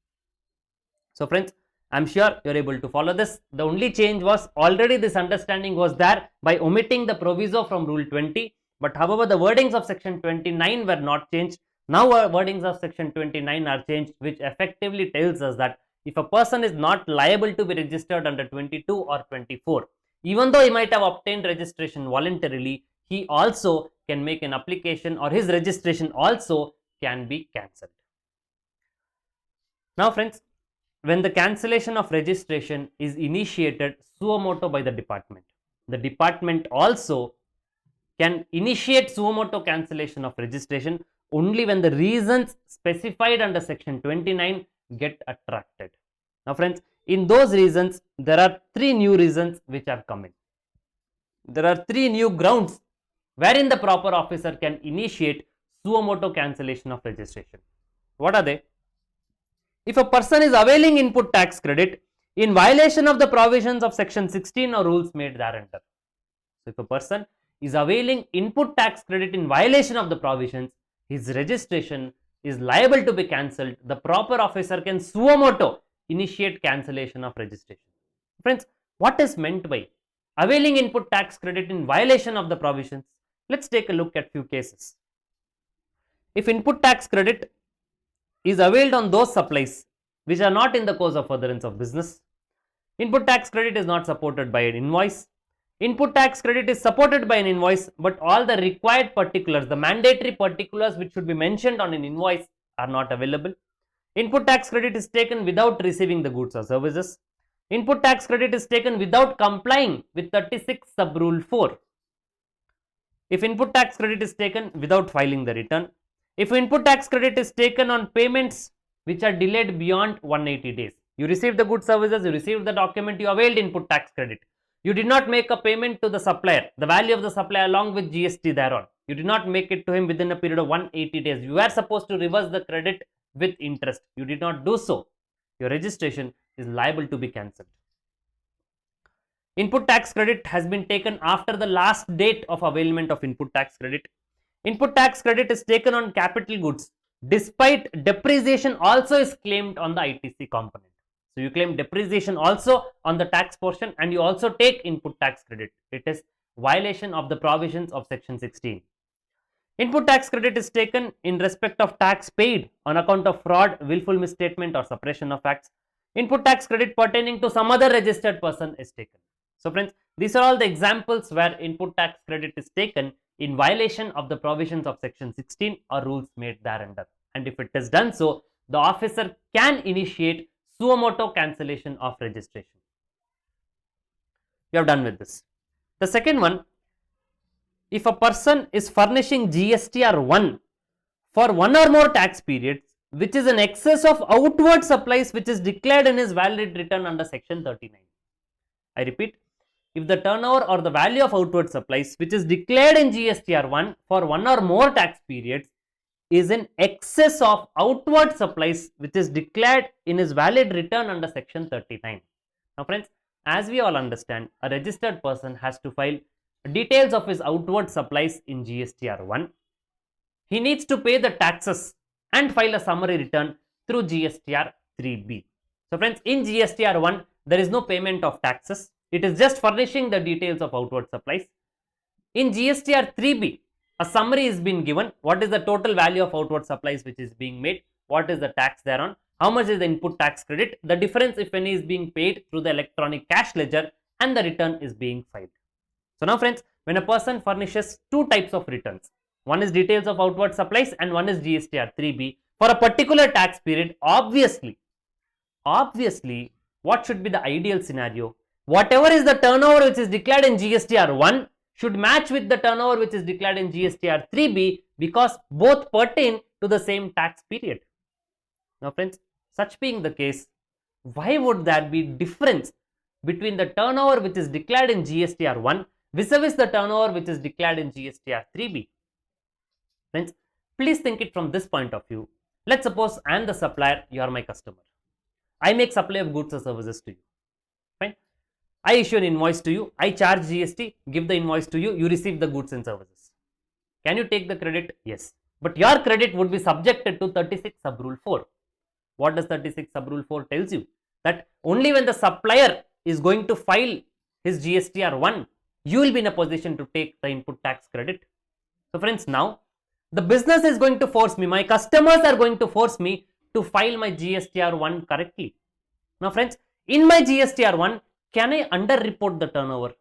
So friends, I am sure you are able to follow this. The only change was already this understanding was there by omitting the proviso from Rule 20, but however the wordings of section 29 were not changed. Now wordings of section 29 are changed, which effectively tells us that if a person is not liable to be registered under 22 or 24, Even though he might have obtained registration voluntarily, he also can make an application, or his registration also can be cancelled. Now friends, when the cancellation of registration is initiated suo motu by the department also can initiate suo motu cancellation of registration only when the reasons specified under section 29 get attracted. Now friends, in those reasons, there are 3 new reasons which have come in. There are 3 new grounds wherein the proper officer can initiate suo motu cancellation of registration. What are they? If a person is availing input tax credit in violation of the provisions of section 16 or rules made thereunder. So if a person is availing input tax credit in violation of the provisions, his registration is liable to be cancelled. The proper officer can suo motu initiate cancellation of registration. Friends, what is meant by availing input tax credit in violation of the provisions? Let's take a look at few cases. If input tax credit is availed on those supplies which are not in the course of furtherance of business, input tax credit is not supported by an invoice, input tax credit is supported by an invoice, but all the required particulars, the mandatory particulars which should be mentioned on an invoice are not available, input tax credit is taken without receiving the goods or services, input tax credit is taken without complying with 36 sub rule 4, if input tax credit is taken without filing the return, if input tax credit is taken on payments which are delayed beyond 180 days, you received the goods services, you received the document, you availed input tax credit, you did not make a payment to the supplier, the value of the supplier along with GST thereon, you did not make it to him within a period of 180 days, you were supposed to reverse the credit with interest, you did not do so, your registration is liable to be cancelled. Input tax credit has been taken after the last date of availment of input tax credit. Input tax credit is taken on capital goods despite depreciation also is claimed on the ITC component. So you claim depreciation also on the tax portion and you also take input tax credit. It is violation of the provisions of section 16. Input tax credit is taken in respect of tax paid on account of fraud, willful misstatement or suppression of facts. Input tax credit pertaining to some other registered person is taken. So friends, these are all the examples where input tax credit is taken in violation of the provisions of section 16 or rules made thereunder. And if it is done so, the officer can initiate suo motu cancellation of registration. We have done with this. The second one, if a person is furnishing GSTR 1 for one or more tax periods, which is in excess of outward supplies which is declared in his valid return under section 39. I repeat, if the turnover or the value of outward supplies which is declared in GSTR 1 for one or more tax periods is in excess of outward supplies which is declared in his valid return under section 39. Now friends, as we all understand, a registered person has to file details of his outward supplies in GSTR 1. He needs to pay the taxes and file a summary return through GSTR 3B. So friends, in GSTR 1, there is no payment of taxes. It is just furnishing the details of outward supplies. In GSTR 3B, a summary is being given. What is the total value of outward supplies which is being made? What is the tax thereon? How much is the input tax credit? The difference, if any, is being paid through the electronic cash ledger and the return is being filed. So now friends, when a person furnishes two types of returns, one is details of outward supplies and one is GSTR 3B for a particular tax period, obviously, what should be the ideal scenario? Whatever is the turnover which is declared in GSTR 1 should match with the turnover which is declared in GSTR 3B because both pertain to the same tax period. Now friends, such being the case, why would there be difference between the turnover which is declared in GSTR 1 vis-a-vis the turnover which is declared in GSTR 3B? Friends, please think it from this point of view. Let's suppose I am the supplier, you are my customer. I make supply of goods or services to you. Fine. I issue an invoice to you, I charge GST, give the invoice to you, you receive the goods and services. Can you take the credit? Yes. But your credit would be subjected to 36 sub rule 4. What does 36 sub rule 4 tells you? That only when the supplier is going to file his GSTR 1, you will be in a position to take the input tax credit. So friends, now the business is going to force me, my customers are going to force me to file my GSTR 1 correctly. Now friends, in my GSTR 1, can I underreport the turnover?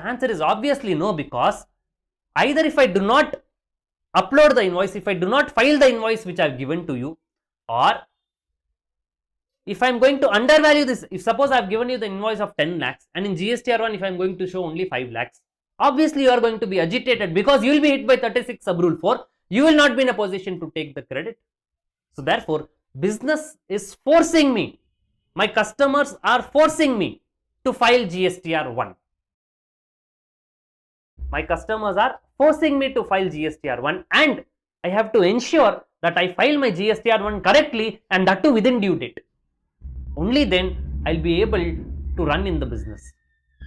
The answer is obviously no, because either if I do not upload the invoice, if I do not file the invoice which I have given to you, or if I am going to undervalue this, if suppose I have given you the invoice of 10 lakhs and in GSTR1 if I am going to show only 5 lakhs, obviously you are going to be agitated because you will be hit by 36 sub rule 4. You will not be in a position to take the credit. So therefore, business is forcing me, my customers are forcing me to file GSTR1. My customers are forcing me to file GSTR1, and I have to ensure that I file my GSTR1 correctly, and that too within due date. Only then I'll be able to run in the business.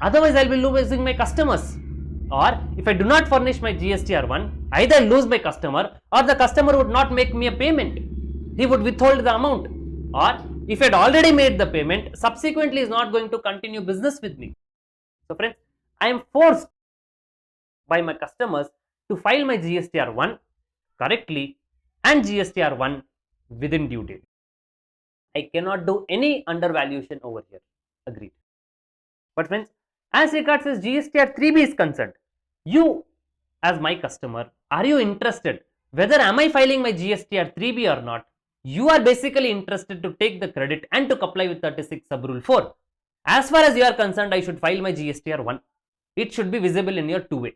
Otherwise, I'll be losing my customers. Or if I do not furnish my GSTR1, either I'll lose my customer or the customer would not make me a payment. He would withhold the amount. Or if I had already made the payment, subsequently is not going to continue business with me. So friends, I am forced by my customers to file my GSTR1 correctly and GSTR1 within due date. I cannot do any undervaluation over here. Agreed. But friends, as regards as GSTR3B is concerned, you as my customer, are you interested whether am I filing my GSTR3B or not? You are basically interested to take the credit and to comply with 36 sub rule 4. As far as you are concerned, I should file my GSTR1. It should be visible in your two-way.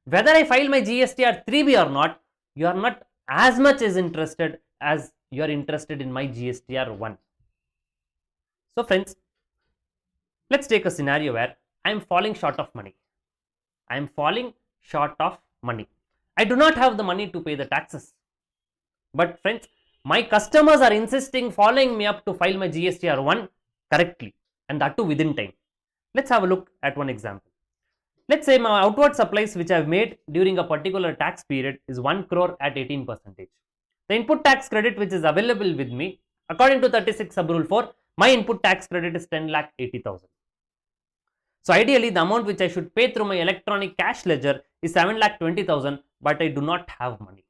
Whether I file my GSTR3B or not, you are not as much as interested as you are interested in my GSTR1. So friends, let's take a scenario where I am falling short of money. I am falling short of money. I do not have the money to pay the taxes. But friends, my customers are insisting, following me up to file my GSTR1 correctly, and that too within time. Let's have a look at one example. Let's say my outward supplies which I have made during a particular tax period is 1 crore at 18%. The input tax credit which is available with me, according to 36 sub rule 4, my input tax credit is 10,80,000. So ideally, the amount which I should pay through my electronic cash ledger is 7,20,000, but I do not have money.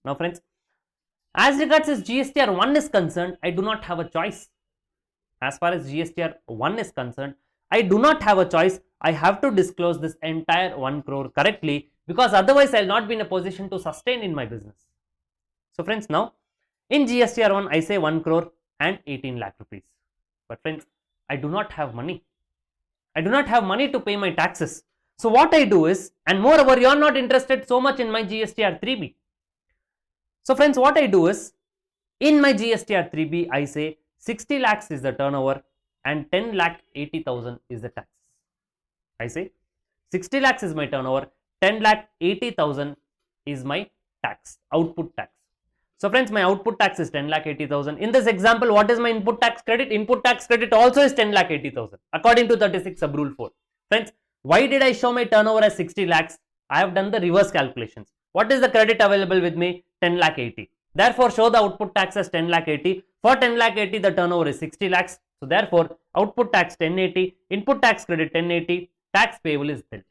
Now friends, as regards as GSTR1 is concerned, I do not have a choice. As far as GSTR1 is concerned, I do not have a choice. I have to disclose this entire 1 crore correctly, because otherwise I will not be in a position to sustain in my business. So friends, now in GSTR1 I say 1 crore and 18 lakh rupees. But friends, I do not have money. I do not have money to pay my taxes. So what I do is, and moreover you are not interested so much in my GSTR3B. So friends, what I do is, in my GSTR3B I say 60 lakhs is the turnover and 10,80,000 is the taxes. I say 60 lakhs is my turnover, 10,80,000 is my tax, output tax. So friends, my output tax is 10,80,000. In this example, what is my input tax credit? Input tax credit also is 10,80,000 according to 36 sub rule 4. Friends, why did I show my turnover as 60 lakhs? I have done the reverse calculations. What is the credit available with me? 10,80,000. Therefore, show the output tax as 10,80,000. For 10,80,000, the turnover is 60 lakhs. So therefore, output tax 10,80,000, input tax credit 10,80,000, tax payable is billed.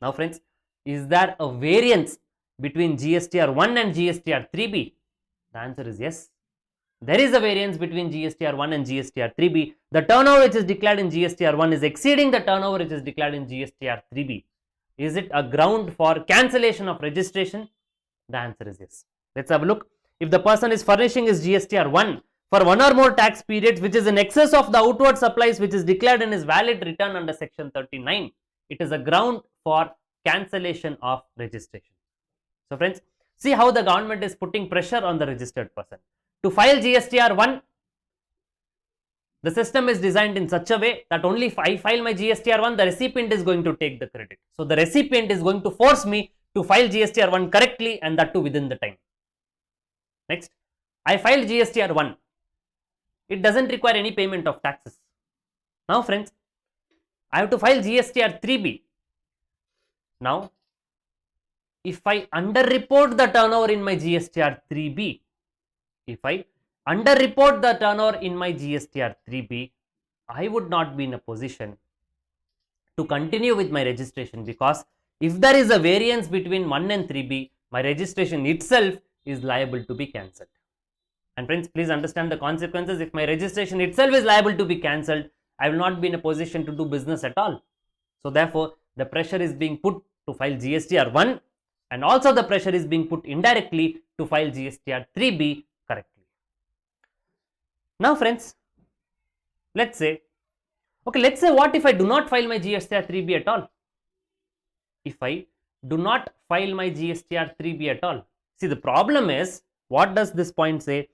Now friends, is there a variance between GSTR1 and GSTR3B? The answer is yes. There is a variance between GSTR1 and GSTR3B. The turnover which is declared in GSTR1 is exceeding the turnover which is declared in GSTR3B. Is it a ground for cancellation of registration? The answer is yes. Let's have a look. If the person is furnishing his GSTR1 for one or more tax periods which is in excess of the outward supplies which is declared in his valid return under section 39, it is a ground for cancellation of registration. So friends, see how the government is putting pressure on the registered person. To file GSTR1, the system is designed in such a way that only if I file my GSTR1, the recipient is going to take the credit. So the recipient is going to force me to file GSTR1 correctly, and that too within the time. Next, I filed GSTR1. It doesn't require any payment of taxes. Now friends, I have to file GSTR3B. Now, if I underreport the turnover in my GSTR3B, if I underreport the turnover in my GSTR3B, I would not be in a position to continue with my registration, because if there is a variance between 1 and 3B, my registration itself is liable to be cancelled. And friends, please understand the consequences. If my registration itself is liable to be cancelled, I will not be in a position to do business at all. So therefore, the pressure is being put to file GSTR 1, and also the pressure is being put indirectly to file GSTR 3B correctly. Now friends, let's say what if I do not file my GSTR 3B at all? If I do not file my GSTR 3B at all. See, the problem is, what does this point say?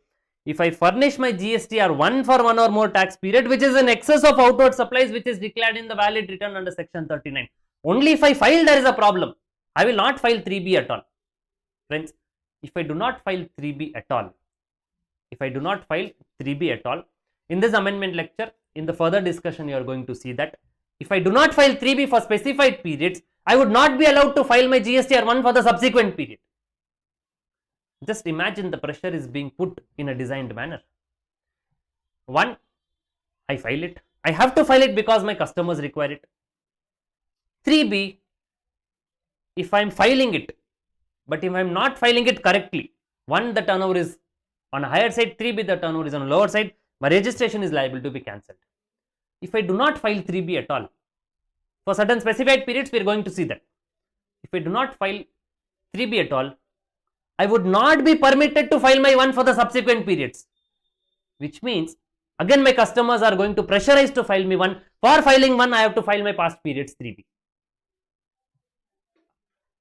If I furnish my GSTR 1 for one or more tax period, which is in excess of outward supplies which is declared in the valid return under section 39. Only if I file, there is a problem. I will not file 3B at all. Friends, if I do not file 3B at all, in this amendment lecture, in the further discussion, you are going to see that if I do not file 3B for specified periods, I would not be allowed to file my GSTR 1 for the subsequent period. Just imagine the pressure is being put in a designed manner. 1, I file it. I have to file it because my customers require it. 3B, if I am filing it, but if I am not filing it correctly, 1, the turnover is on a higher side, 3B, the turnover is on a lower side, my registration is liable to be cancelled. If I do not file 3B at all, for certain specified periods, we are going to see that. If I do not file 3B at all, I would not be permitted to file my 1 for the subsequent periods, which means again my customers are going to pressurize to file me 1. For filing 1, I have to file my past periods 3B.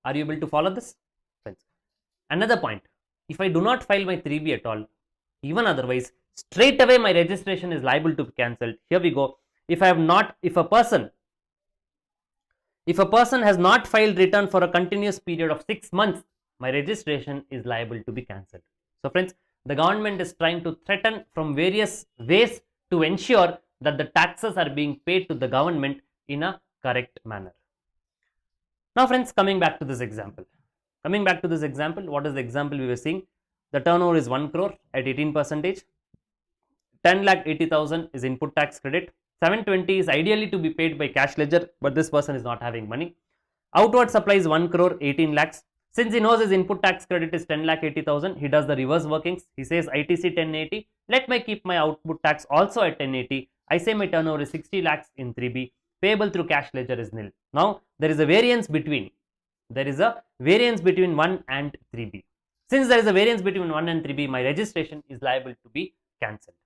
Are you able to follow this? Friends, another point, if I do not file my 3B at all, even otherwise, straight away my registration is liable to be cancelled. Here we go. If a person has not filed return for a continuous period of 6 months, my registration is liable to be cancelled. So friends, the government is trying to threaten from various ways to ensure that the taxes are being paid to the government in a correct manner. Now friends, coming back to this example, what is the example we were seeing? The turnover is 1 crore at 18%, 10,80,000 is input tax credit, 720 is ideally to be paid by cash ledger, but this person is not having money. Outward supplies 1 crore, 18 lakhs. Since he knows his input tax credit is 10,80,000, he does the reverse workings. He says ITC 1080, let me keep my output tax also at 1080. I say my turnover is 60 lakhs in 3B, payable through cash ledger is nil. Now there is a variance between 1 and 3B. Since there is a variance between 1 and 3B, my registration is liable to be cancelled.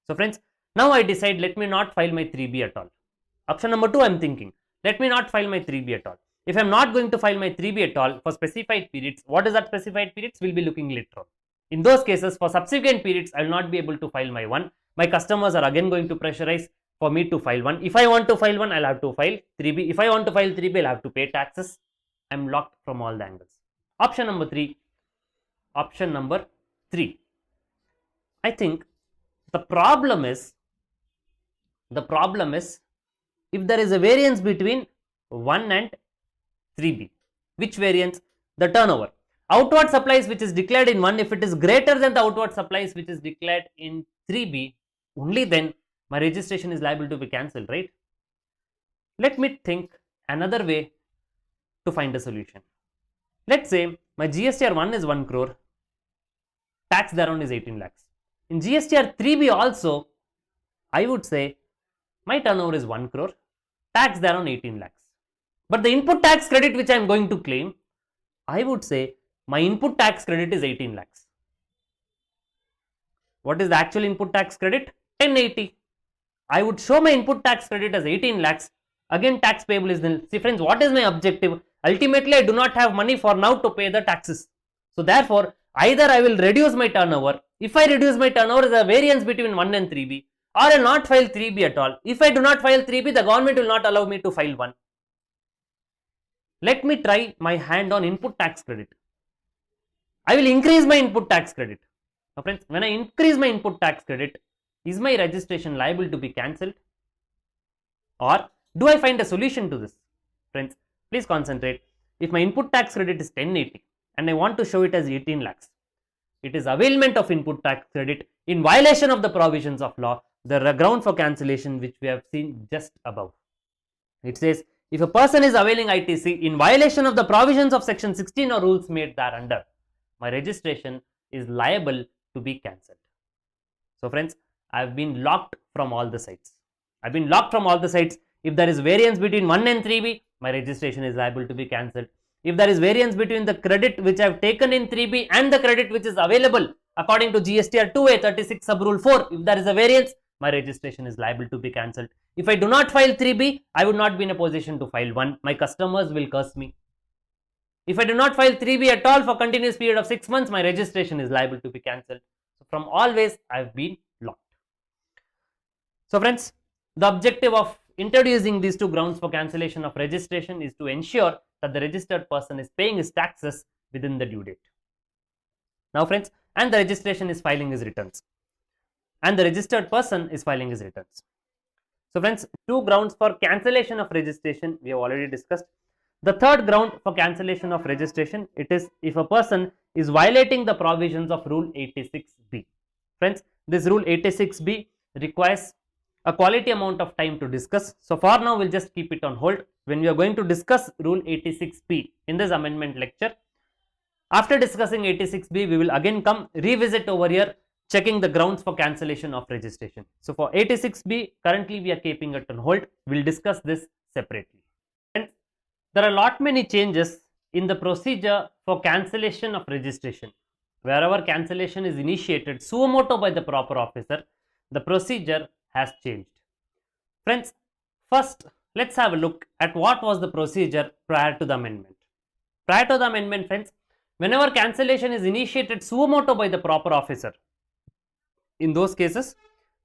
So friends, now I decide, let me not file my 3B at all. Option number 2, I am thinking, let me not file my 3B at all. If I am not going to file my 3B at all for specified periods, what is that specified periods? We'll be looking later on. In those cases, for subsequent periods, I will not be able to file my 1. My customers are again going to pressurize for me to file 1. If I want to file 1, I'll have to file 3B. If I want to file 3B, I'll have to pay taxes. I'm locked from all the angles. Option number 3. I think the problem is if there is a variance between 1 and 3B. Which variance? The turnover. Outward supplies which is declared in 1, if it is greater than the outward supplies which is declared in 3B, only then my registration is liable to be cancelled, right? Let me think another way to find a solution. Let's say my GSTR 1 is 1 crore, tax thereon is 18 lakhs. In GSTR 3B also, I would say my turnover is 1 crore, tax thereon 18 lakhs. But the input tax credit which I am going to claim, I would say my input tax credit is 18 lakhs. What is the actual input tax credit? 1080. I would show my input tax credit as 18 lakhs. Again, tax payable is nil. See friends, what is my objective? Ultimately, I do not have money for now to pay the taxes. So therefore, either I will reduce my turnover. If I reduce my turnover, there is a variance between 1 and 3B. Or I will not file 3B at all. If I do not file 3B, the government will not allow me to file 1. Let me try my hand on input tax credit. I will increase my input tax credit. Now friends, when I increase my input tax credit, is my registration liable to be cancelled? Or do I find a solution to this? Friends, please concentrate. If my input tax credit is 1080 and I want to show it as 18 lakhs, it is availment of input tax credit in violation of the provisions of law, the ground for cancellation which we have seen just above. It says, if a person is availing ITC in violation of the provisions of section 16 or rules made thereunder, my registration is liable to be cancelled. So friends, I have been locked from all the sides. I've been locked from all the sides. If there is variance between 1 and 3B, my registration is liable to be cancelled. If there is variance between the credit which I have taken in 3B and the credit which is available according to GSTR 2A 36 sub rule 4, if there is a variance, my registration is liable to be cancelled. If I do not file 3B, I would not be in a position to file 1. My customers will curse me. If I do not file 3B at all for continuous period of 6 months, my registration is liable to be cancelled. So from always, I have been locked. So friends, the objective of introducing these two grounds for cancellation of registration is to ensure that the registered person is paying his taxes within the due date. Now friends, and the registration is filing his returns. And the registered person is filing his returns. So friends, two grounds for cancellation of registration we have already discussed. The third ground for cancellation of registration, it is if a person is violating the provisions of Rule 86B. Friends, this Rule 86B requires a quality amount of time to discuss. So for now, we'll just keep it on hold. When we are going to discuss Rule 86B in this amendment lecture, after discussing 86B, we will again come revisit over here, checking the grounds for cancellation of registration. So for 86B, currently we are keeping it on hold. We'll discuss this separately. And there are a lot many changes in the procedure for cancellation of registration. Wherever cancellation is initiated suo motu by the proper officer, the procedure has changed. Friends, first let's have a look at what was the procedure prior to the amendment. Prior to the amendment, friends, whenever cancellation is initiated suo motu by the proper officer, in those cases,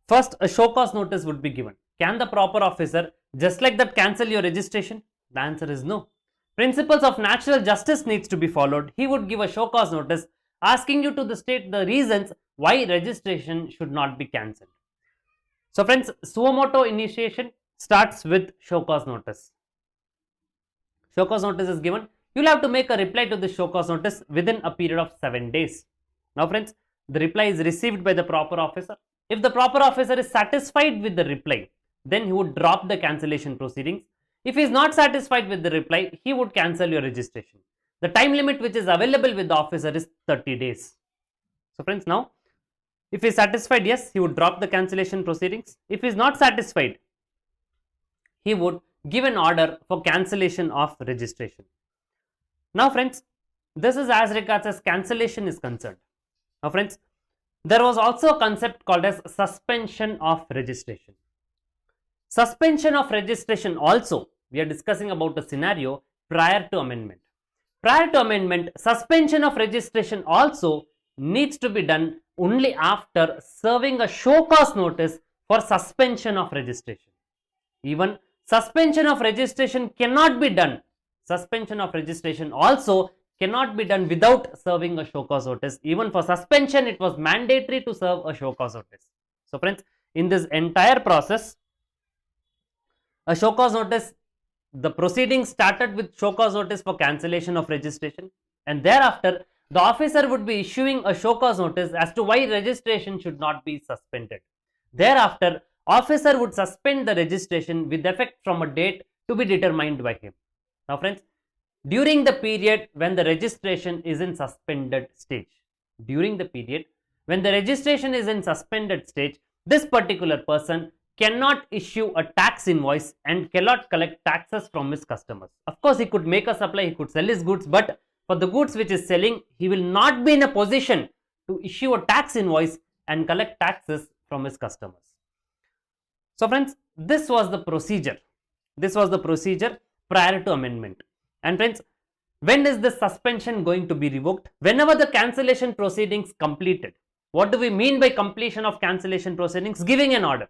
first a show cause notice would be given. Can the proper officer just like that cancel your registration? The answer is no. Principles of natural justice needs to be followed. He would give a show cause notice asking you to state the reasons why registration should not be cancelled. So friends, suo motu initiation starts with show cause notice. Show cause notice is given. You will have to make a reply to the show cause notice within a period of 7 days. Now friends, the reply is received by the proper officer. If the proper officer is satisfied with the reply, then he would drop the cancellation proceedings. If he is not satisfied with the reply, he would cancel your registration. The time limit which is available with the officer is 30 days. So friends, now if he is satisfied, yes, he would drop the cancellation proceedings. If he is not satisfied, he would give an order for cancellation of registration. Now friends, this is as regards as cancellation is concerned. Now friends, there was also a concept called as suspension of registration. Suspension of registration also, we are discussing about a scenario prior to amendment. Prior to amendment, suspension of registration also needs to be done only after serving a show cause notice for suspension of registration. Even suspension of registration cannot be done. Suspension of registration also cannot be done without serving a show cause notice. Even for suspension, it was mandatory to serve a show cause notice. So friends, in this entire process, a show cause notice, the proceedings started with show cause notice for cancellation of registration, and thereafter the officer would be issuing a show cause notice as to why registration should not be suspended. Thereafter, officer would suspend the registration with effect from a date to be determined by him. Now friends, during the period when the registration is in suspended stage, during the period when the registration is in suspended stage, this particular person cannot issue a tax invoice and cannot collect taxes from his customers. Of course, he could make a supply, he could sell his goods, but for the goods which is selling, he will not be in a position to issue a tax invoice and collect taxes from his customers. So friends, this was the procedure. This was the procedure prior to amendment. And friends, when is this suspension going to be revoked? Whenever the cancellation proceedings completed. What do we mean by completion of cancellation proceedings? Giving an order.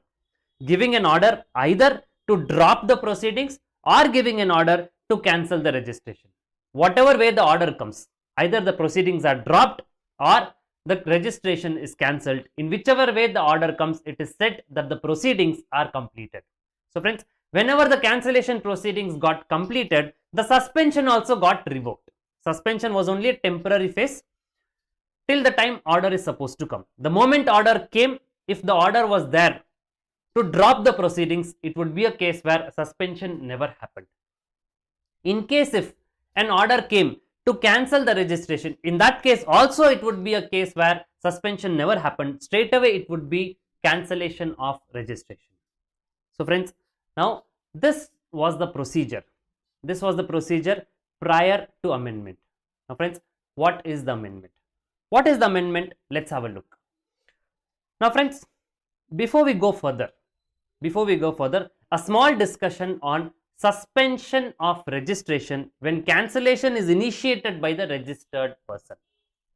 Giving an order either to drop the proceedings or giving an order to cancel the registration. Whatever way the order comes, either the proceedings are dropped or the registration is cancelled. In whichever way the order comes, it is said that the proceedings are completed. So friends, whenever the cancellation proceedings got completed, the suspension also got revoked. Suspension was only a temporary phase till the time order is supposed to come. The moment order came, if the order was there to drop the proceedings, it would be a case where suspension never happened. In case if an order came to cancel the registration, in that case also it would be a case where suspension never happened. Straight away it would be cancellation of registration. So friends, now this was the procedure. This was the procedure prior to amendment. Now friends, what is the amendment? What is the amendment? Let's have a look. Now friends, before we go further, a small discussion on suspension of registration when cancellation is initiated by the registered person.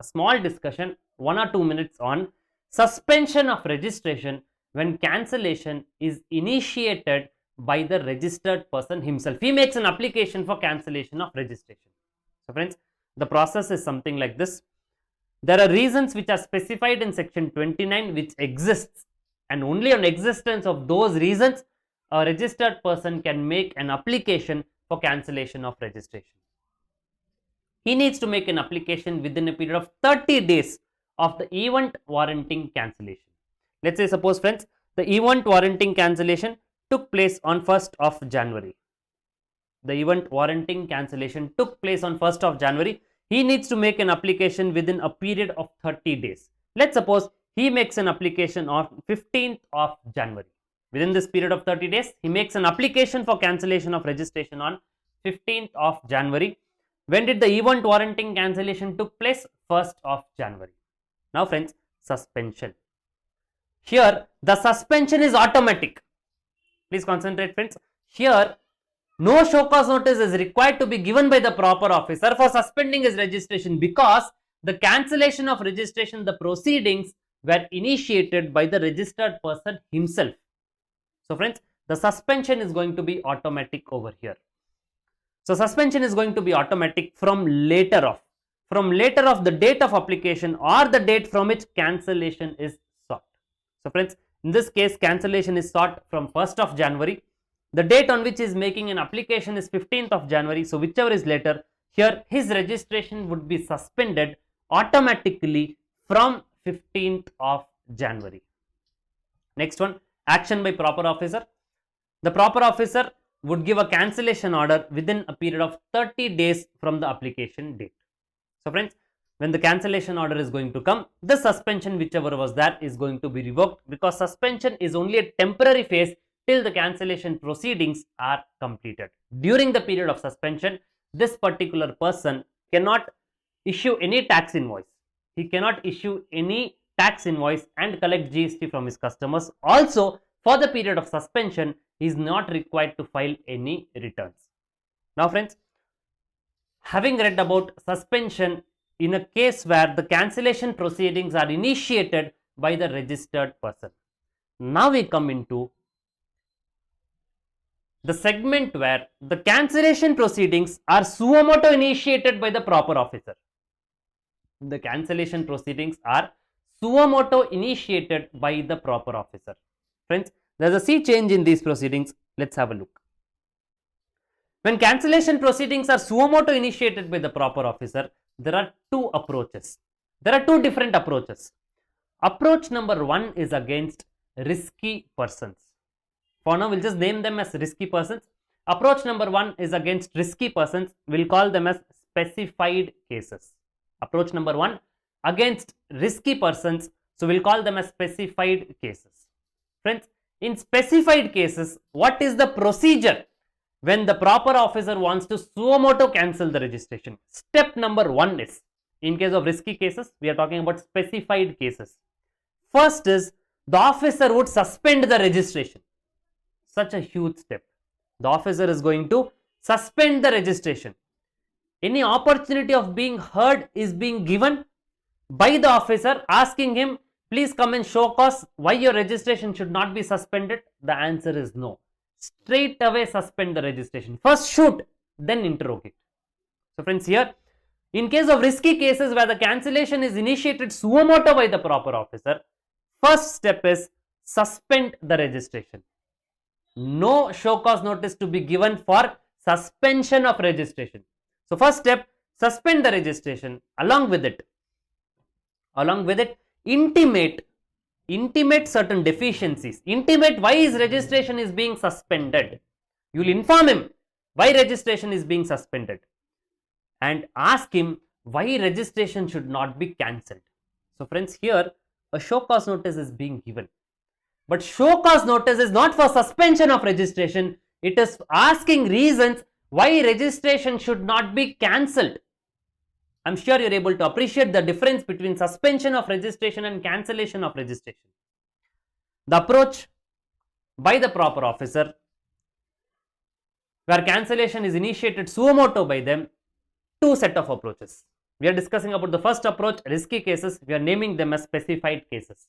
A small discussion, 1 or 2 minutes on suspension of registration when cancellation is initiated by the registered person himself. He makes an application for cancellation of registration. So friends, the process is something like this. There are reasons which are specified in section 29 which exists, and only on existence of those reasons a registered person can make an application for cancellation of registration. He needs to make an application within a period of 30 days of the event warranting cancellation. Let's say, suppose friends, the event warranting cancellation took place on 1st of January. The event warranting cancellation took place on 1st of January. He needs to make an application within a period of 30 days. Let's suppose he makes an application on 15th of January. Within this period of 30 days, he makes an application for cancellation of registration on 15th of January. When did the event warranting cancellation took place? 1st of January. Now friends, suspension. Here, the suspension is automatic. Please concentrate friends. Here, no show cause notice is required to be given by the proper officer for suspending his registration, because the cancellation of registration, the proceedings were initiated by the registered person himself. So friends, the suspension is going to be automatic over here. So suspension is going to be automatic from later of the date of application or the date from which cancellation is sought. So friends, in this case, cancellation is sought from 1st of January. The date on which he is making an application is 15th of January. So whichever is later, here his registration would be suspended automatically from 15th of January. Next one, action by proper officer. The proper officer would give a cancellation order within a period of 30 days from the application date. So friends, when the cancellation order is going to come, the suspension whichever was there is going to be revoked, because suspension is only a temporary phase till the cancellation proceedings are completed. During the period of suspension, this particular person cannot issue any tax invoice. He cannot issue any tax invoice and collect GST from his customers. Also, for the period of suspension, he is not required to file any returns. Now friends, having read about suspension in a case where the cancellation proceedings are initiated by the registered person, now we come into the segment where the cancellation proceedings are suo motu initiated by the proper officer. The cancellation proceedings are suo motu initiated by the proper officer. Friends, there is a sea change in these proceedings. Let's have a look. When cancellation proceedings are suo motu initiated by the proper officer, there are two approaches. There are two different approaches. Approach number 1 is against risky persons. For now, we'll just name them as risky persons. Approach number 1 is against risky persons. We'll call them as specified cases. Approach number 1 against risky persons. So we'll call them as specified cases. Friends, in specified cases, what is the procedure when the proper officer wants to suo motu cancel the registration? Step number 1 is, in case of risky cases, we are talking about specified cases. First is, the officer would suspend the registration. Such a huge step. The officer is going to suspend the registration. Any opportunity of being heard is being given by the officer, asking him, please come and show cause why your registration should not be suspended. The answer is no. Straight away suspend the registration. First shoot, then interrogate. So friends, here, in case of risky cases where the cancellation is initiated suo motu by the proper officer, first step is suspend the registration. No show cause notice to be given for suspension of registration. So first step, suspend the registration. Along with it, intimate certain deficiencies. Intimate why his registration is being suspended. You will inform him why registration is being suspended and ask him why registration should not be cancelled. So friends, here a show cause notice is being given. But show cause notice is not for suspension of registration. It is asking reasons why registration should not be cancelled. I'm sure you're able to appreciate the difference between suspension of registration and cancellation of registration. The approach by the proper officer, where cancellation is initiated suo motu by them, two set of approaches. We are discussing about the first approach, risky cases. We are naming them as specified cases.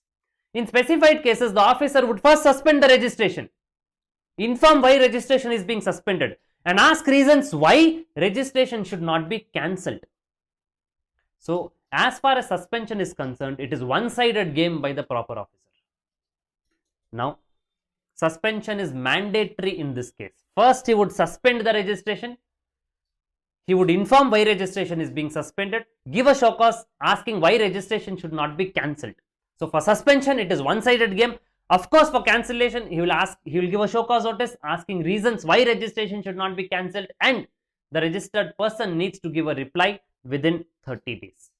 In specified cases, the officer would first suspend the registration, inform why registration is being suspended, and ask reasons why registration should not be cancelled. So, as far as suspension is concerned, it is one-sided game by the proper officer. Now, suspension is mandatory in this case. First, he would suspend the registration. He would inform why registration is being suspended, give a show cause asking why registration should not be cancelled. So, for suspension, it is one-sided game. Of course, for cancellation, he will give a show cause notice asking reasons why registration should not be cancelled, and the registered person needs to give a reply within 30 days.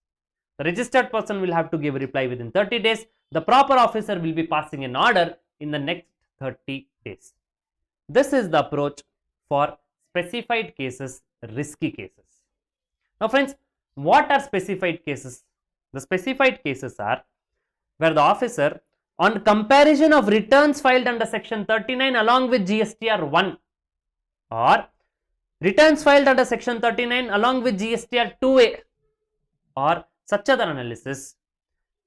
The registered person will have to give a reply within 30 days. The proper officer will be passing an order in the next 30 days. This is the approach for specified cases, risky cases. Now friends, what are specified cases? The specified cases are where the officer, on comparison of returns filed under section 39 along with GSTR 1 or returns filed under section 39 along with GSTR 2A or such other analysis,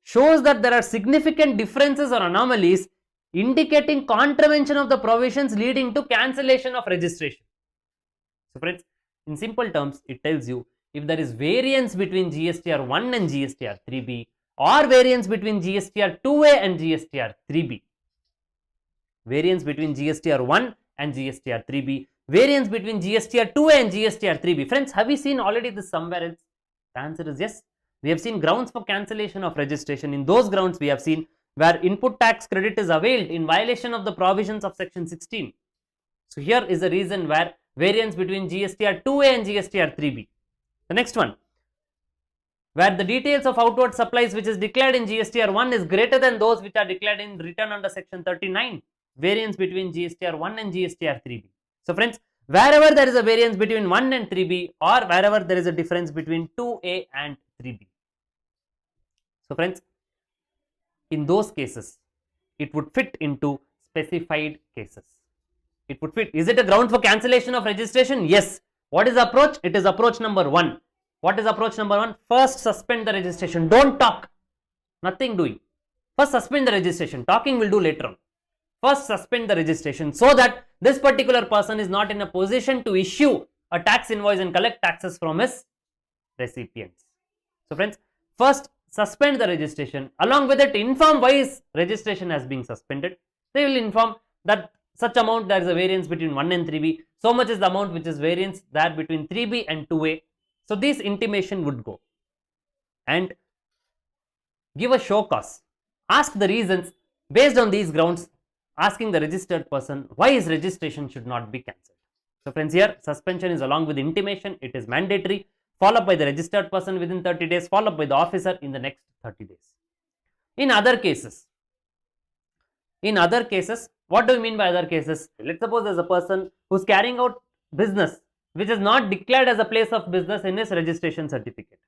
shows that there are significant differences or anomalies indicating contravention of the provisions leading to cancellation of registration. So friends, in simple terms, it tells you if there is variance between GSTR 1 and GSTR 3B or variance between GSTR 2A and GSTR 3B, variance between GSTR 1 and GSTR 3B, variance between GSTR 2A and GSTR 3B. Friends, have we seen already this somewhere else? The answer is yes. We have seen grounds for cancellation of registration. In those grounds, we have seen where input tax credit is availed in violation of the provisions of section 16. So here is the reason where variance between GSTR 2A and GSTR 3B. The next one, where the details of outward supplies which is declared in GSTR 1 is greater than those which are declared in return under section 39, variance between GSTR 1 and GSTR 3B. So friends, wherever there is a variance between 1 and 3B or wherever there is a difference between 2A and 3B. So friends, in those cases, it would fit into specified cases. It would fit. Is it a ground for cancellation of registration? Yes. What is the approach? It is approach number 1. What is approach number 1? First suspend the registration. Don't talk. Nothing doing. First suspend the registration. Talking will do later on. First suspend the registration so that this particular person is not in a position to issue a tax invoice and collect taxes from his recipients. So friends, first suspend the registration. Along with it, inform why his registration has been suspended. They will inform that such amount there is a variance between 1 and 3B. So much is the amount which is variance there between 3B and 2A. So this intimation would go. And give a show cause. Ask the reasons based on these grounds, asking the registered person why his registration should not be cancelled. So friends, here suspension is along with intimation. It is mandatory, followed by the registered person within 30 days, followed by the officer in the next 30 days. In other cases, what do you mean by other cases? Let's suppose there's a person who's carrying out business which is not declared as a place of business in his registration certificate.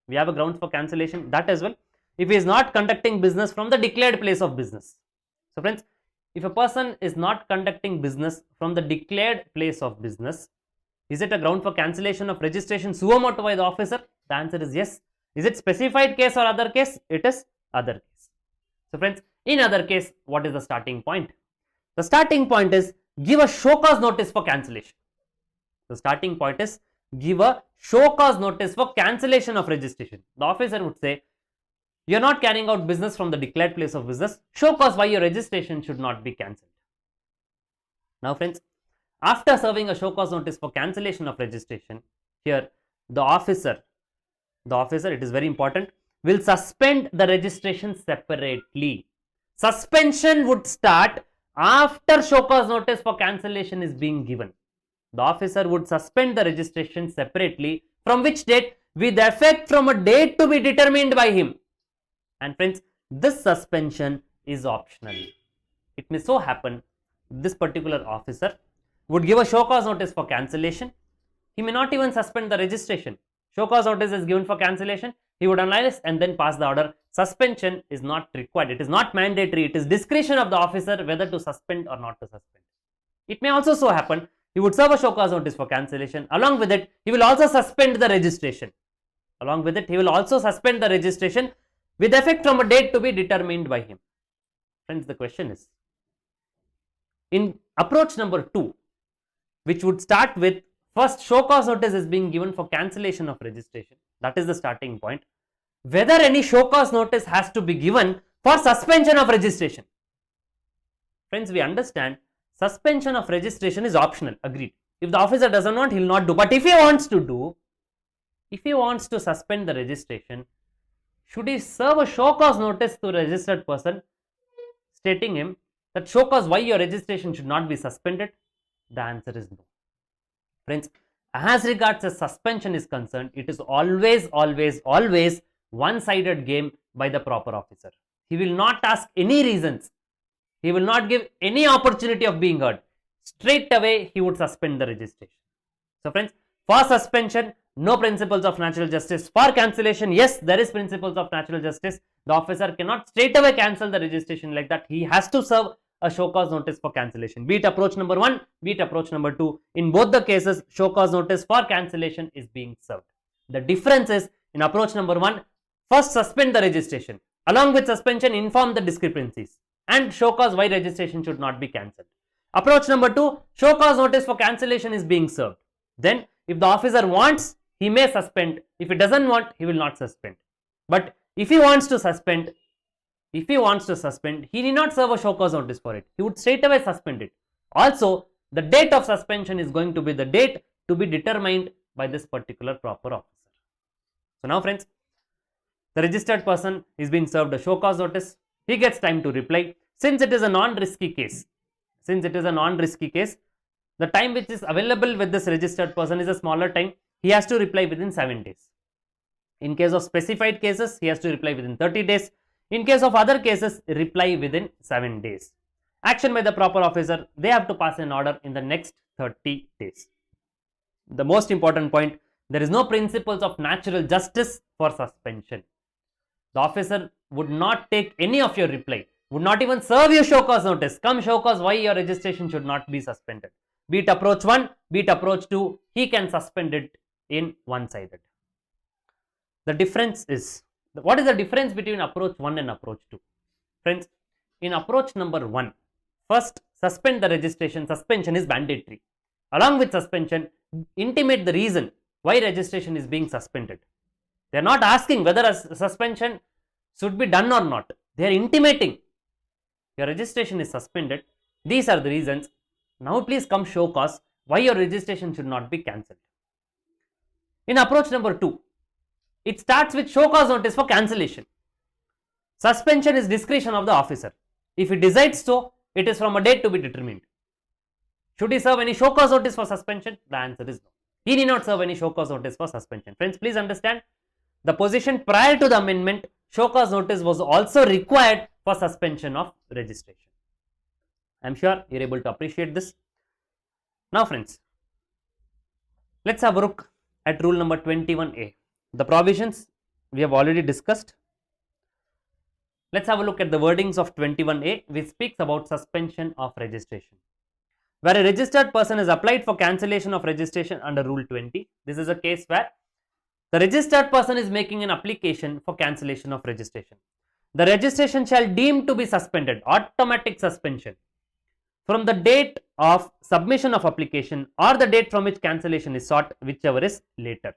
We have a grounds for cancellation, that as well, if he is not conducting business from the declared place of business. So friends, if a person is not conducting business from the declared place of business, is it a ground for cancellation of registration suo motu by the officer? The answer is yes. Is it specified case or other case? It is other case. So friends, in other case, what is the starting point? The starting point is give a show cause notice for cancellation. The starting point is give a show cause notice for cancellation of registration. The officer would say, you are not carrying out business from the declared place of business. Show cause why your registration should not be cancelled. Now friends, after serving a show cause notice for cancellation of registration, here the officer, it is very important, will suspend the registration separately. Suspension would start after show cause notice for cancellation is being given. The officer would suspend the registration separately, from which date? With effect from a date to be determined by him. And friends, this suspension is optional. it may so happen this particular officer would give a show cause notice for cancellation. He may not even suspend the registration. Show cause notice is given for cancellation. He would analyze and then pass the order. Suspension is not required. It is not mandatory. It is discretion of the officer whether to suspend or not to suspend. It may also so happen he would serve a show cause notice for cancellation. Along with it, he will also suspend the registration. Along with it, he will also suspend the registration with effect from a date to be determined by him. Friends, the question is, in approach number 2, which would start with first show cause notice is being given for cancellation of registration. That is the starting point. Whether any show cause notice has to be given for suspension of registration. Friends, we understand suspension of registration is optional. Agreed. If the officer doesn't want, he will not do. But if he wants to do, if he wants to suspend the registration, should he serve a show cause notice to a registered person stating him that show cause why your registration should not be suspended? The answer is no. Friends, as regards the suspension is concerned, it is always one-sided game by the proper officer. He will not ask any reasons. He will not give any opportunity of being heard. Straight away, he would suspend the registration. So friends, for suspension, no principles of natural justice. For cancellation, yes, there is principles of natural justice. The officer cannot straight away cancel the registration like that. He has to serve a show cause notice for cancellation. Be it approach number 1, be it approach number 2. In both the cases, show cause notice for cancellation is being served. The difference is, in approach number 1, first suspend the registration. Along with suspension, inform the discrepancies and show cause why registration should not be cancelled. Approach number 2, show cause notice for cancellation is being served. Then, if the officer wants, he may suspend. If he doesn't want, he will not suspend. But if he wants to suspend, he need not serve a show cause notice for it. He would straight away suspend it. Also, the date of suspension is going to be the date to be determined by this particular proper officer. So now friends, the registered person is being served a show cause notice. He gets time to reply. Since it is a non-risky case, the time which is available with this registered person is a smaller time. He has to reply within 7 days. In case of specified cases, he has to reply within 30 days. In case of other cases, reply within 7 days. Action by the proper officer, they have to pass an order in the next 30 days. The most important point, there is no principles of natural justice for suspension. The officer would not take any of your reply, would not even serve you show cause notice. Come show cause why your registration should not be suspended. Be it approach 1, be it approach 2, he can suspend it in one-sided. The difference is, what is the difference between approach 1 and approach 2? Friends, in approach number 1, first suspend the registration. Suspension is mandatory. Along with suspension, intimate the reason why registration is being suspended. They are not asking whether a suspension should be done or not. They are intimating your registration is suspended. These are the reasons. Now please come show cause why your registration should not be cancelled. In approach number 2, it starts with show cause notice for cancellation. Suspension is discretion of the officer. If he decides so, it is from a date to be determined. Should he serve any show cause notice for suspension? The answer is no. He need not serve any show cause notice for suspension. Friends, please understand, the position prior to the amendment, show cause notice was also required for suspension of registration. I am sure you are able to appreciate this. Now friends, let's have a look at rule number 21A. The provisions we have already discussed. Let's have a look at the wordings of 21A, which speaks about suspension of registration. Where a registered person has applied for cancellation of registration under rule 20, this is a case where the registered person is making an application for cancellation of registration. The registration shall deem to be suspended, automatic suspension, from the date of submission of application or the date from which cancellation is sought, whichever is later.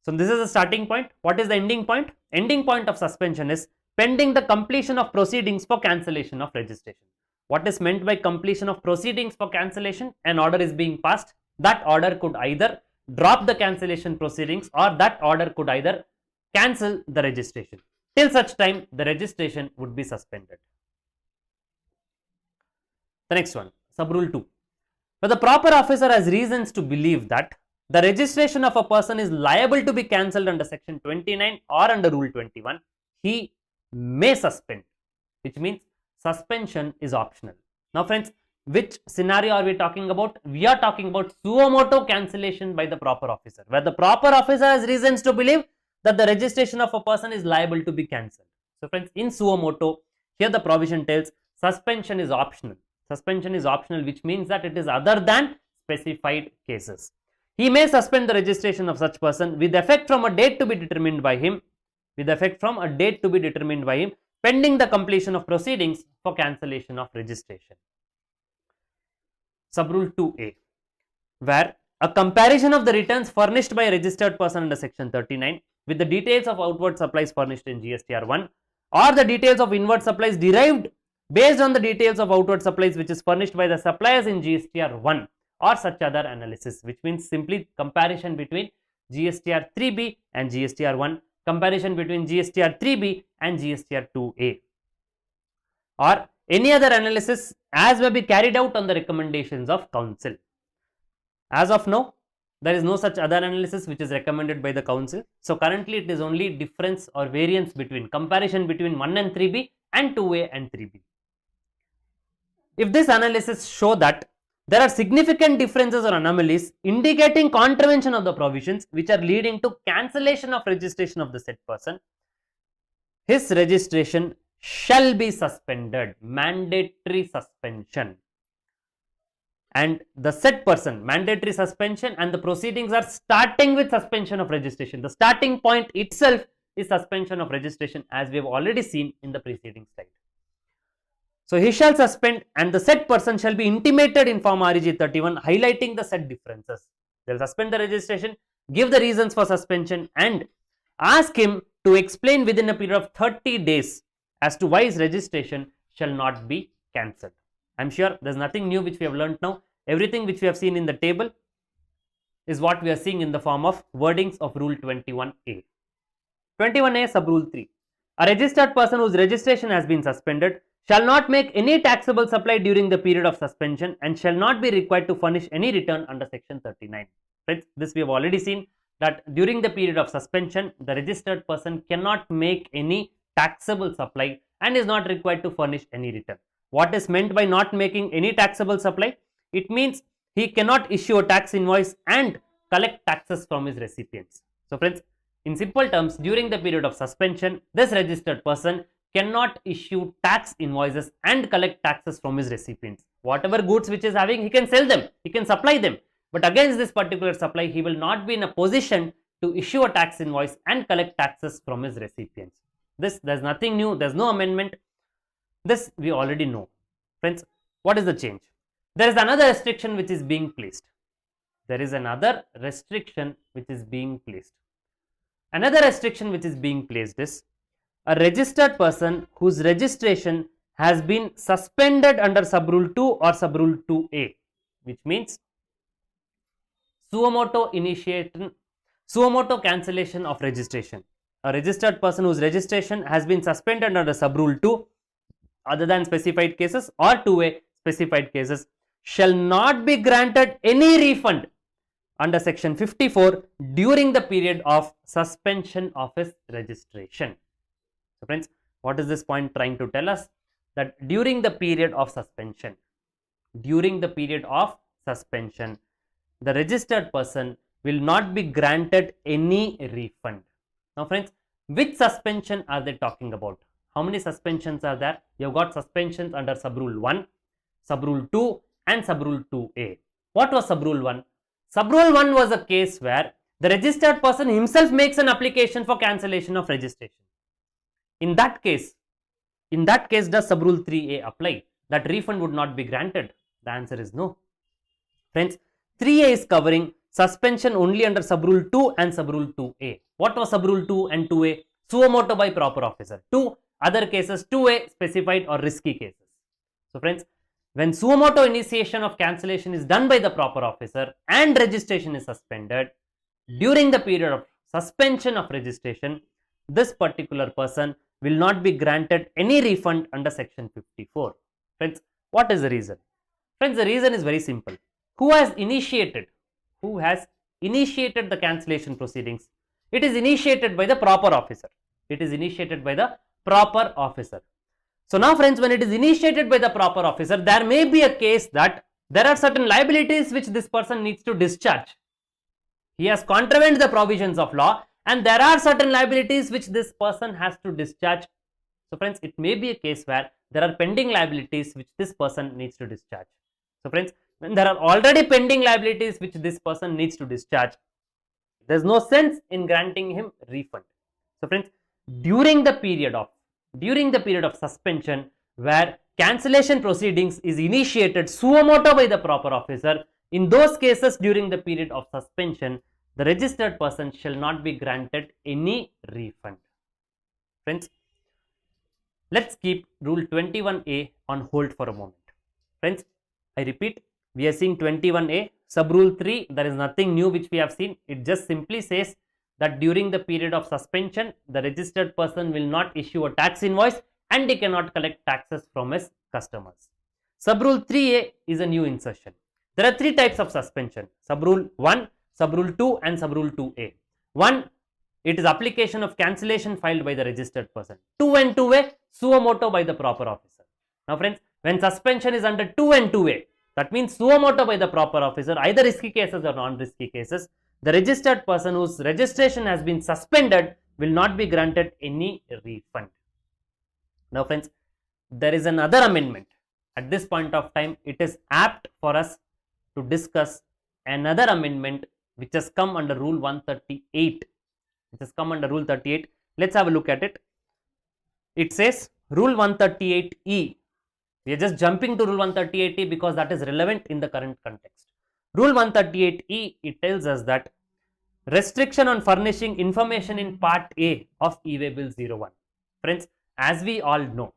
So this is the starting point. What is the ending point? Ending point of suspension is pending the completion of proceedings for cancellation of registration. What is meant by completion of proceedings for cancellation? An order is being passed. That order could either drop the cancellation proceedings or that order could either cancel the registration. Till such time, the registration would be suspended. The next one, sub rule 2. Where the proper officer has reasons to believe that the registration of a person is liable to be cancelled under section 29 or under rule 21, he may suspend, which means suspension is optional. Now friends, which scenario are we talking about? We are talking about suo motu cancellation by the proper officer, where the proper officer has reasons to believe that the registration of a person is liable to be cancelled. So friends, in suo motu, here the provision tells suspension is optional. Suspension is optional, which means that it is other than specified cases. He may suspend the registration of such person with effect from a date to be determined by him, pending the completion of proceedings for cancellation of registration. Subrule 2A, where a comparison of the returns furnished by a registered person under section 39 with the details of outward supplies furnished in GSTR 1 or the details of inward supplies derived based on the details of outward supplies which is furnished by the suppliers in GSTR 1 or such other analysis, which means simply comparison between GSTR 3B and GSTR 1, comparison between GSTR 3B and GSTR 2A, or any other analysis as may be carried out on the recommendations of council. As of now, there is no such other analysis which is recommended by the council. So currently it is only difference or variance between comparison between 1 and 3B and 2A and 3B. If this analysis show that there are significant differences or anomalies indicating contravention of the provisions which are leading to cancellation of registration of the said person, his registration shall be suspended, mandatory suspension. And the said person, mandatory suspension, and the proceedings are starting with suspension of registration. The starting point itself is suspension of registration, as we have already seen in the preceding slide. So he shall suspend, and the said person shall be intimated in form REG 31 highlighting the said differences. They will suspend the registration, give the reasons for suspension, and ask him to explain within a period of 30 days as to why his registration shall not be cancelled. I am sure there is nothing new which we have learnt now. Everything which we have seen in the table is what we are seeing in the form of wordings of Rule 21A. 21A sub Rule 3. A registered person whose registration has been suspended shall not make any taxable supply during the period of suspension and shall not be required to furnish any return under section 39. Friends, this we have already seen that during the period of suspension, the registered person cannot make any taxable supply and is not required to furnish any return. What is meant by not making any taxable supply? It means he cannot issue a tax invoice and collect taxes from his recipients. So friends, in simple terms, during the period of suspension, this registered person cannot issue tax invoices and collect taxes from his recipients. Whatever goods which is having, he can sell them, he can supply them. But against this particular supply, he will not be in a position to issue a tax invoice and collect taxes from his recipients. This, there's nothing new, there's no amendment. This we already know. Friends, what is the change? There is another restriction which is being placed. There is another restriction which is being placed. Another restriction which is being placed is a registered person whose registration has been suspended under Subrule 2 or Subrule 2A, which means suo motu cancellation of registration. A registered person whose registration has been suspended under Subrule 2 other than specified cases or 2A specified cases shall not be granted any refund under section 54 during the period of suspension of his registration. So friends, what is this point trying to tell us? That during the period of suspension, the registered person will not be granted any refund. Now friends, which suspension are they talking about? How many suspensions are there? You have got suspensions under Subrule 1, Subrule 2 and Subrule 2A. What was Subrule 1? Subrule 1 was a case where the registered person himself makes an application for cancellation of registration. In that case, does Subrule 3A apply? That refund would not be granted. The answer is no. Friends, 3A is covering suspension only under Subrule 2 and Subrule 2A. What was Subrule 2 and 2A? Suo motu by proper officer. 2 other cases, 2A specified or risky cases. So friends, when suo motu initiation of cancellation is done by the proper officer and registration is suspended, during the period of suspension of registration, this particular person will not be granted any refund under section 54. Friends, what is the reason? Friends, the reason is very simple. Who has initiated the cancellation proceedings? It is initiated by the proper officer. So now friends, when it is initiated by the proper officer, there may be a case that there are certain liabilities which this person needs to discharge. He has contravened the provisions of law and there are certain liabilities which this person has to discharge. So friends, it may be a case where there are pending liabilities which this person needs to discharge. So friends, when there are already pending liabilities which this person needs to discharge, there is no sense in granting him refund. So friends, during the period of suspension where cancellation proceedings is initiated suo motu by the proper officer, in those cases during the period of suspension, the registered person shall not be granted any refund. Friends, let's keep rule 21A on hold for a moment. Friends, I repeat, we are seeing 21A, sub rule 3, there is nothing new which we have seen. It just simply says that during the period of suspension, the registered person will not issue a tax invoice and he cannot collect taxes from his customers. Sub rule 3A is a new insertion. There are three types of suspension: sub rule 1, sub rule 2 and sub rule 2A. 1, it is application of cancellation filed by the registered person. 2 and 2A, suo motu by the proper officer. Now friends, when suspension is under 2 and 2A, that means suo motu by the proper officer, either risky cases or non-risky cases, the registered person whose registration has been suspended will not be granted any refund. Now friends, there is another amendment. At this point of time, it is apt for us to discuss another amendment which has come under rule 138. It has come under rule 38. Let's have a look at it. It says rule 138E. We are just jumping to rule 138E because that is relevant in the current context. Rule 138E, it tells us that restriction on furnishing information in part A of e-way bill 01. Friends, as we all know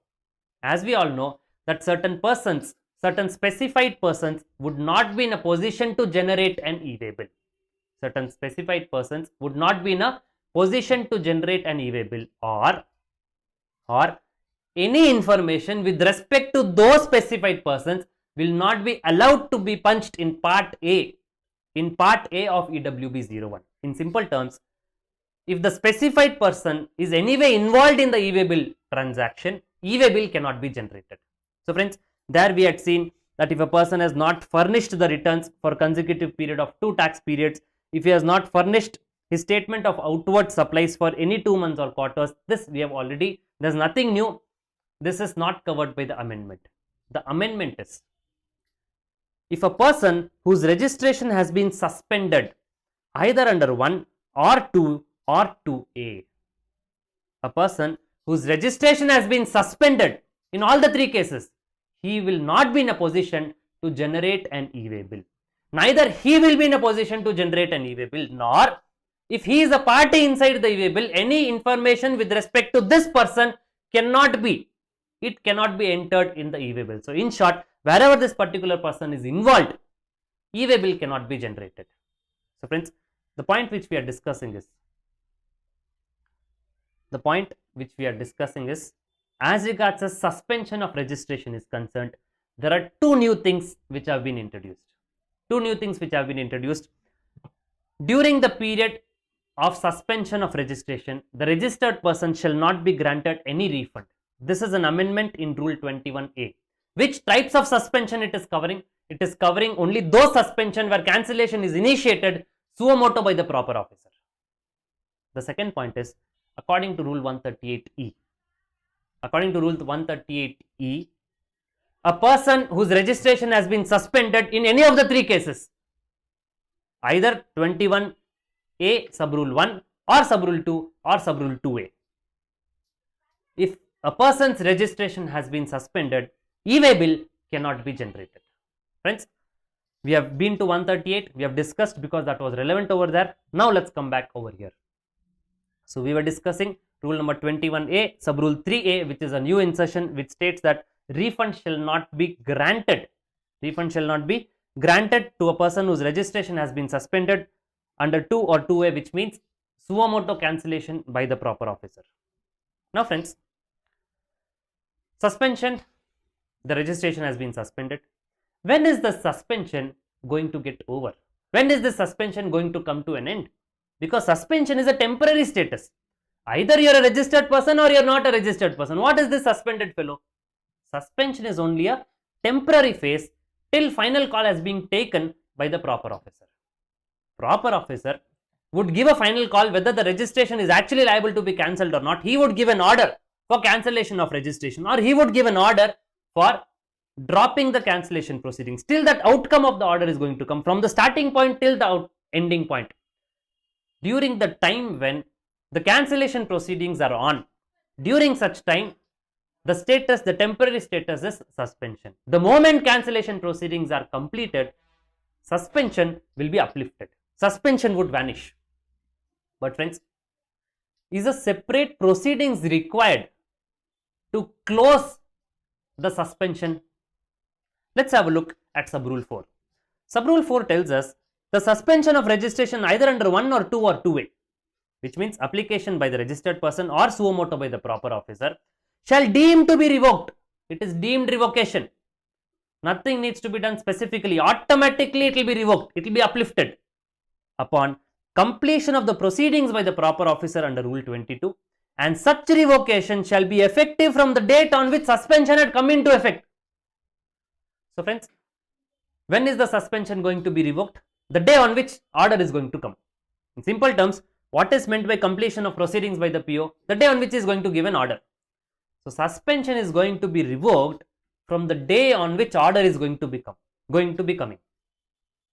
that certain persons, certain specified persons would not be in a position to generate an e-way bill. Certain specified persons would not be in a position to generate an e-way bill, or any information with respect to those specified persons will not be allowed to be punched in part A of EWB 01. In simple terms, if the specified person is anyway involved in the e-way bill transaction, e-way bill cannot be generated. So friends, there we had seen that if a person has not furnished the returns for consecutive period of 2 tax periods, if he has not furnished his statement of outward supplies for any 2 months or quarters, this we have already, there's nothing new. This is not covered by the amendment. The amendment is, if a person whose registration has been suspended either under 1 or 2 or 2A, a person whose registration has been suspended in all the 3 cases, he will not be in a position to generate an e-way bill. Neither he will be in a position to generate an e-way bill, nor if he is a party inside the e-way bill, any information with respect to this person cannot be entered in the e-way bill. So in short, wherever this particular person is involved, e-way bill cannot be generated. So friends, the point which we are discussing is, as regards the suspension of registration is concerned, there are 2 new things which have been introduced. During the period of suspension of registration, the registered person shall not be granted any refund. This is an amendment in rule 21A. Which types of suspension it is covering? It is covering only those suspension where cancellation is initiated suo motu by the proper officer. The second point is, according to rule 138E, a person whose registration has been suspended in any of the 3 cases, either 21A sub rule 1 or sub rule 2 or sub rule 2A, if a person's registration has been suspended, e-way bill cannot be generated. Friends, we have been to 138, we have discussed because that was relevant over there. Now let's come back over here. So we were discussing rule number 21A, sub rule 3A, which is a new insertion which states that refund shall not be granted to a person whose registration has been suspended under 2 or 2A, which means suo motu cancellation by the proper officer. Now friends, suspension, the registration has been suspended. When is the suspension going to get over? When is the suspension going to come to an end? Because suspension is a temporary status. Either you are a registered person or you are not a registered person. What is this suspended fellow? Suspension is only a temporary phase till final call has been taken by the proper officer. Proper officer would give a final call whether the registration is actually liable to be cancelled or not. He would give an order for cancellation of registration, or he would give an order for dropping the cancellation proceedings. Till that outcome of the order is going to come from the starting point till the ending point. During the time when the cancellation proceedings are on, during such time, the temporary status is suspension. The moment cancellation proceedings are completed, suspension will be uplifted. Suspension would vanish. But friends, is a separate proceedings required to close the suspension? Let's have a look at sub-rule 4. Sub-rule 4 tells us the suspension of registration either under 1 or 2 or 2A, which means application by the registered person or suo motu by the proper officer, shall deem to be revoked. It is deemed revocation. Nothing needs to be done specifically. Automatically it will be revoked. It will be uplifted upon completion of the proceedings by the proper officer under Rule 22, and such revocation shall be effective from the date on which suspension had come into effect. So friends, when is the suspension going to be revoked? The day on which order is going to come. In simple terms, what is meant by completion of proceedings by the PO? The day on which is going to give an order. So suspension is going to be revoked from the day on which order is going to be coming.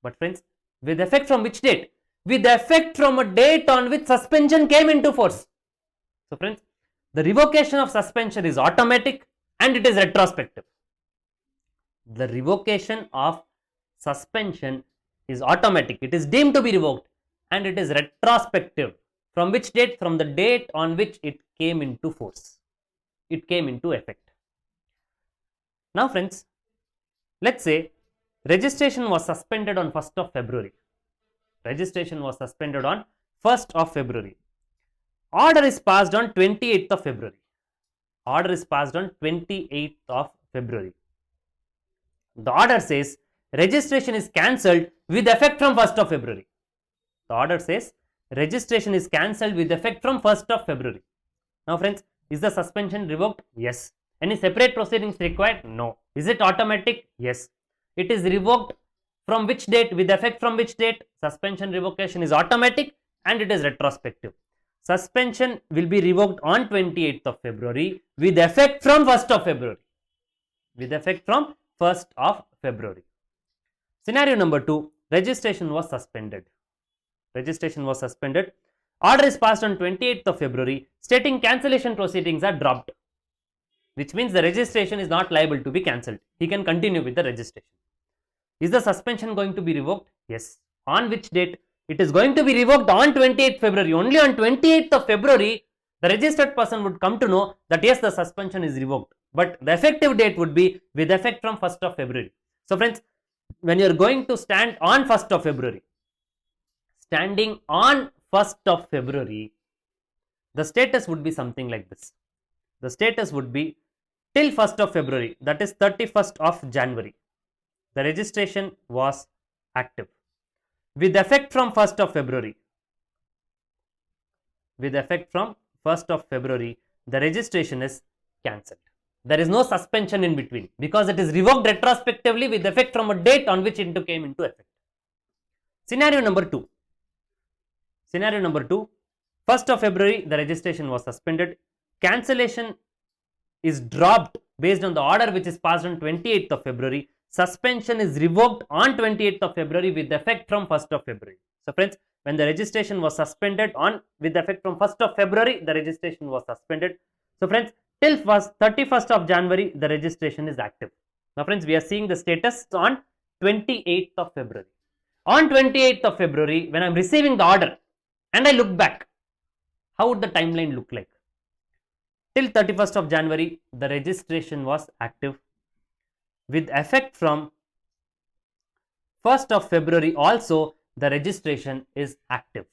But friends, with effect from which date? With effect from a date on which suspension came into force. So friends, the revocation of suspension is automatic and it is retrospective. The revocation of suspension is automatic. It is deemed to be revoked and it is retrospective. From which date? From the date on which it came into force. It came into effect. Now friends, let's say registration was suspended on 1st of February. Registration was suspended on 1st of February. Order is passed on 28th of February. Order is passed on 28th of February. The order says registration is cancelled with effect from 1st of February. The order says registration is cancelled with effect from 1st of February. Now friends, is the suspension revoked? Yes. Any separate proceedings required? No. Is it automatic? Yes. It is revoked from which date? With effect from which date? Suspension revocation is automatic and it is retrospective. Suspension will be revoked on 28th of February with effect from 1st of February. With effect from 1st of February. Scenario number 2, registration was suspended. Registration was suspended. Order is passed on 28th of February stating cancellation proceedings are dropped, which means the registration is not liable to be cancelled. He can continue with the registration. Is the suspension going to be revoked? Yes. On which date? It is going to be revoked on 28th February. Only on 28th of February, the registered person would come to know that yes, the suspension is revoked. But the effective date would be with effect from 1st of February. So friends, when you are going to stand on 1st of February, standing on 1st of February, the status would be something like this. The status would be till 1st of February, that is 31st of January. The registration was active. With effect from 1st of February, with effect from 1st of February, the registration is cancelled. There is no suspension in between because it is revoked retrospectively with effect from a date on which it came into effect. Scenario number 2. Scenario number 2. 1st of February, the registration was suspended. Cancellation is dropped based on the order which is passed on 28th of February. Suspension is revoked on 28th of February with effect from 1st of February. So friends, when the registration was suspended with effect from 1st of February, the registration was suspended. So friends, till 31st of January, the registration is active. Now friends, we are seeing the status on 28th of February. On 28th of February, when I am receiving the order and I look back, how would the timeline look like? Till 31st of January, the registration was active. With effect from 1st of February also, the registration is active.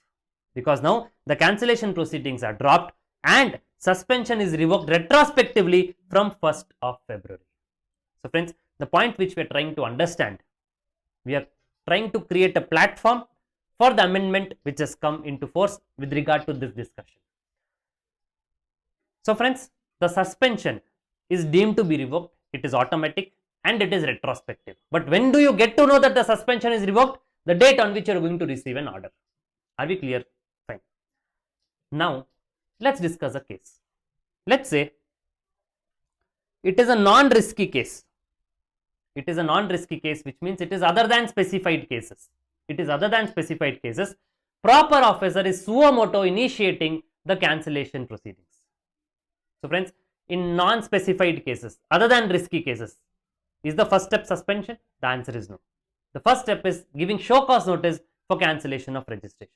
Because now the cancellation proceedings are dropped and suspension is revoked retrospectively from 1st of February. So friends, the point which we are trying to understand, we are trying to create a platform for the amendment which has come into force with regard to this discussion. So friends, the suspension is deemed to be revoked it is automatic, and it is retrospective. But when do you get to know that the suspension is revoked? The date on which you are going to receive an order. Are we clear? Fine. Now, let's discuss a case. Let's say it is a non-risky case. It is a non-risky case, which means it is other than specified cases. It is other than specified cases. Proper officer is suo motu initiating the cancellation proceedings. So friends, in non-specified cases, other than risky cases, is the first step suspension? The answer is no. The first step is giving show cause notice for cancellation of registration.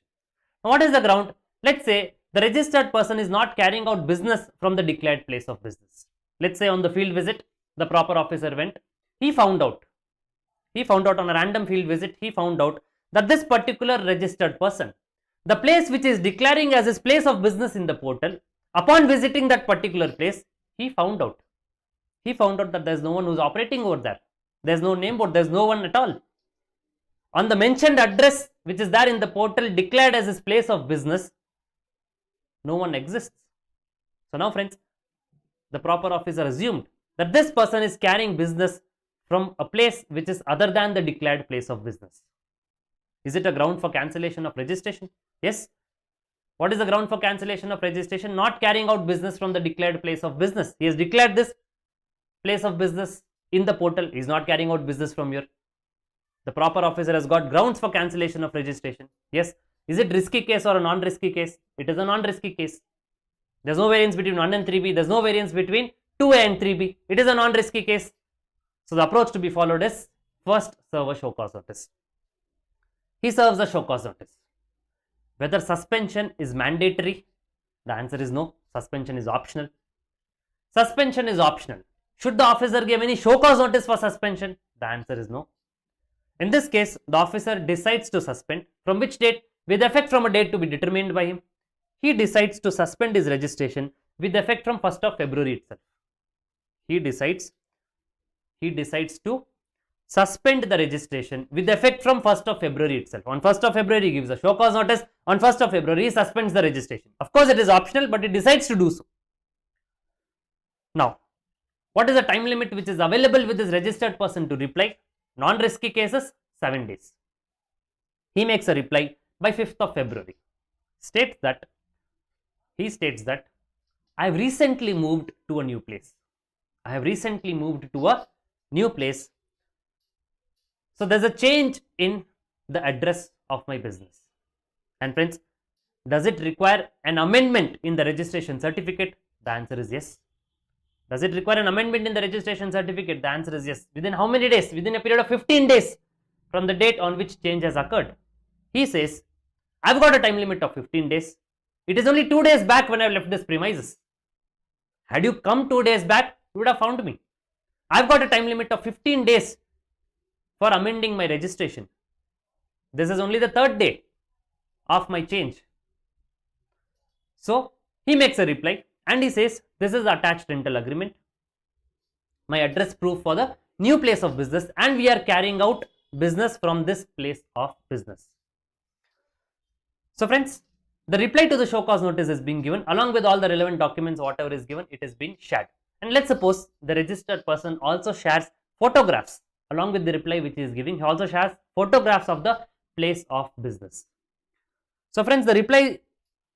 Now, what is the ground? Let's say the registered person is not carrying out business from the declared place of business. Let's say on the field visit, the proper officer went. He found out on a random field visit, he found out that this particular registered person, the place which is declaring as his place of business in the portal, upon visiting that particular place, he found out that there is no one who is operating over there. There is no name board, there is no one at all. On the mentioned address which is there in the portal declared as his place of business, no one exists. So now friends, the proper officer assumed that this person is carrying business from a place which is other than the declared place of business. Is it a ground for cancellation of registration? Yes. What is the ground for cancellation of registration? Not carrying out business from the declared place of business. He has declared this place of business in the portal. He is not carrying out business from here. The proper officer has got grounds for cancellation of registration. Yes. Is it risky case or a non-risky case? It is a non-risky case. There is no variance between 1 and 3B. There is no variance between 2A and 3B. It is a non-risky case. So the approach to be followed is first serve a show cause notice. He serves a show cause notice. Whether suspension is mandatory? The answer is no. Suspension is optional. Suspension is optional. Should the officer give any show cause notice for suspension? The answer is no. In this case, the officer decides to suspend. From which date? With effect from a date to be determined by him. He decides to suspend his registration with effect from 1st of February itself. He decides to suspend the registration with effect from 1st of February itself. On 1st of February, he gives a show cause notice. On 1st of February, he suspends the registration. Of course, it is optional, but he decides to do so. Now, what is the time limit which is available with this registered person to reply? Non-risky cases, 7 days. He makes a reply by 5th of February. He states that I have recently moved to a new place. So there's a change in the address of my business. And friends, does it require an amendment in the registration certificate? The answer is yes. Does it require an amendment in the registration certificate? The answer is yes. Within how many days? Within a period of 15 days from the date on which change has occurred. He says, I've got a time limit of 15 days. It is only 2 days back when I left this premises. Had you come 2 days back, you would have found me. I've got a time limit of 15 days for amending my registration. This is only the 3rd day of my change. So he makes a reply and he says, this is attached rental agreement, my address proof for the new place of business, and we are carrying out business from this place of business. So friends, the reply to the show cause notice is being given along with all the relevant documents, whatever is given, it is being shared. And let's suppose the registered person also shares photographs along with the reply which he is giving. He also shares photographs of the place of business. So friends, the reply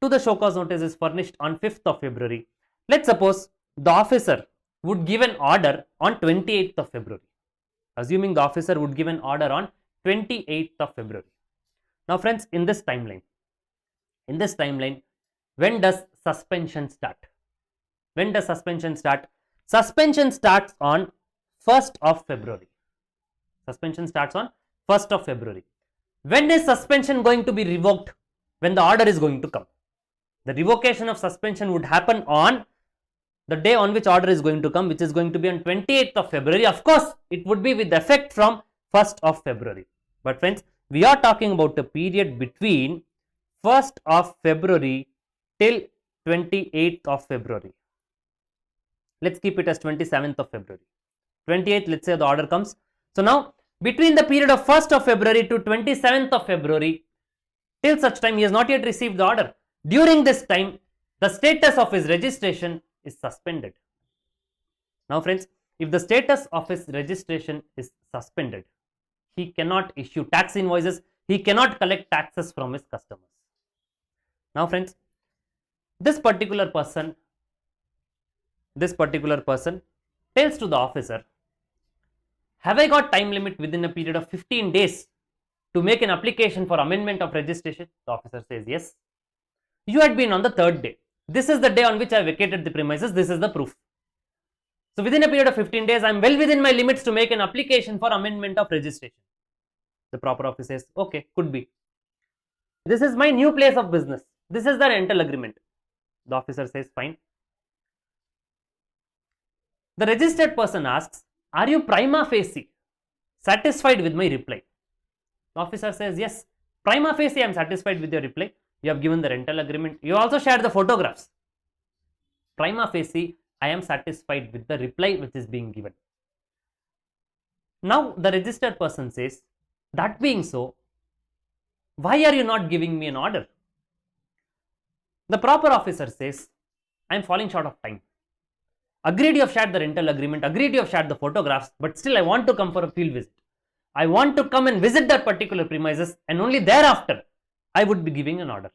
to the show cause notice is furnished on 5th of February. Let's suppose the officer would give an order on 28th of February. Assuming the officer would give an order on 28th of February. Now friends, in this timeline, when does suspension start? When does suspension start? Suspension starts on 1st of February. Suspension starts on 1st of February. When is suspension going to be revoked? When the order is going to come. The revocation of suspension would happen on the day on which order is going to come, which is going to be on 28th of February. Of course, it would be with effect from 1st of February. But friends, we are talking about a period between 1st of February till 28th of February. Let's keep it as 27th of February. 28th, let's say the order comes. So now, between the period of 1st of February to 27th of February, till such time he has not yet received the order. During this time, the status of his registration is suspended. Now friends, if the status of his registration is suspended, he cannot issue tax invoices, he cannot collect taxes from his customers. Now friends, this particular person tells to the officer, have I got time limit within a period of 15 days to make an application for amendment of registration? The officer says yes. You had been on the third day. This is the day on which I vacated the premises. This is the proof. So within a period of 15 days, I am well within my limits to make an application for amendment of registration. The proper officer says, okay, could be. This is my new place of business. This is the rental agreement. The officer says, fine. The registered person asks, are you prima facie satisfied with my reply? The officer says, yes, prima facie I am satisfied with your reply. You have given the rental agreement. You also shared the photographs. Prima facie I am satisfied with the reply which is being given. Now the registered person says, that being so, why are you not giving me an order? The proper officer says, I am falling short of time. Agreed, you have shared the rental agreement, agreed, you have shared the photographs, but still I want to come for a field visit. I want to come and visit that particular premises, and only thereafter I would be giving an order.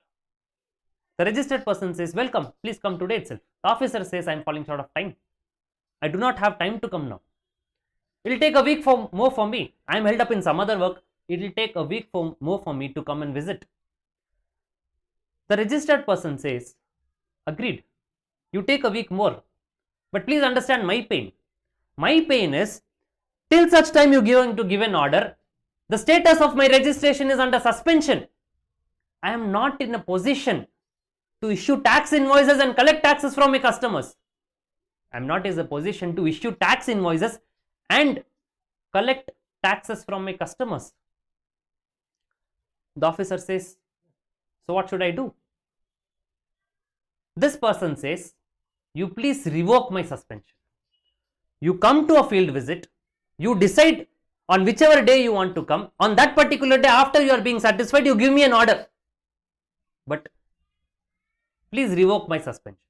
The registered person says, welcome, please come today itself. The officer says, I am falling short of time. I do not have time to come now. It will take a week more for me. I am held up in some other work. It will take a week more for me to come and visit. The registered person says, agreed, you take a week more. But please understand my pain. My pain is, till such time you are going to give an order, the status of my registration is under suspension. I am not in a position to issue tax invoices and collect taxes from my customers. I am not in a position to issue tax invoices and collect taxes from my customers. The officer says, so what should I do? This person says, you please revoke my suspension. You come to a field visit, you decide on whichever day you want to come. On that particular day, after you are being satisfied, you give me an order. But please revoke my suspension.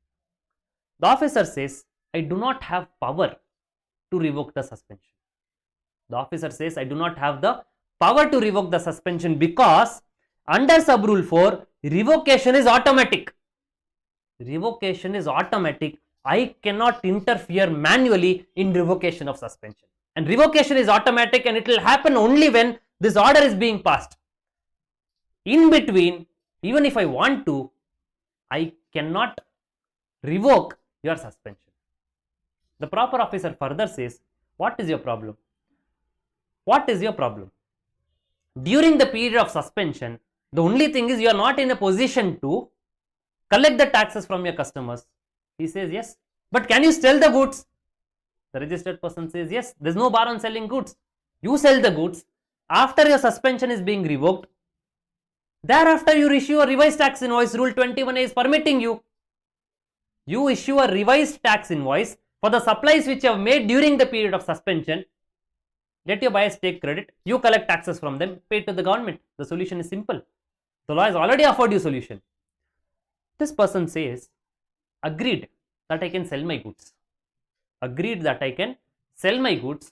The officer says, I do not have power to revoke the suspension. The officer says, I do not have the power to revoke the suspension because under sub rule 4, revocation is automatic. Revocation is automatic. I cannot interfere manually in revocation of suspension. And revocation is automatic and it will happen only when this order is being passed. In between, even if I want to, I cannot revoke your suspension. The proper officer further says, what is your problem? What is your problem? During the period of suspension, the only thing is you are not in a position to collect the taxes from your customers. He says, yes. But can you sell the goods? The registered person says, yes. There is no bar on selling goods. You sell the goods. After your suspension is being revoked, thereafter you issue a revised tax invoice. Rule 21A is permitting you. You issue a revised tax invoice for the supplies which you have made during the period of suspension. Let your buyers take credit. You collect taxes from them, pay to the government. The solution is simple. The law has already offered you solution. This person says, agreed that I can sell my goods. Agreed that I can sell my goods.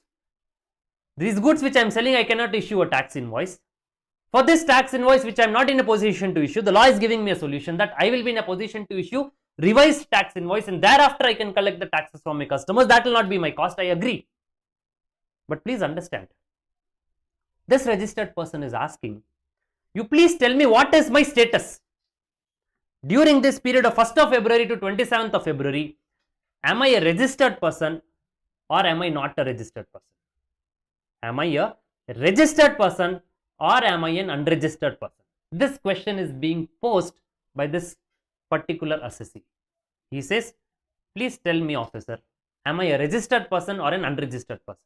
These goods which I am selling, I cannot issue a tax invoice. For this tax invoice which I am not in a position to issue, the law is giving me a solution that I will be in a position to issue revised tax invoice and thereafter I can collect the taxes from my customers. That will not be my cost, I agree. But please understand, this registered person is asking, you please tell me what is my status. During this period of 1st of February to 27th of February, am I a registered person or am I not a registered person? Am I a registered person or am I an unregistered person? This question is being posed by this particular assessee. He says, please tell me, officer, am I a registered person or an unregistered person?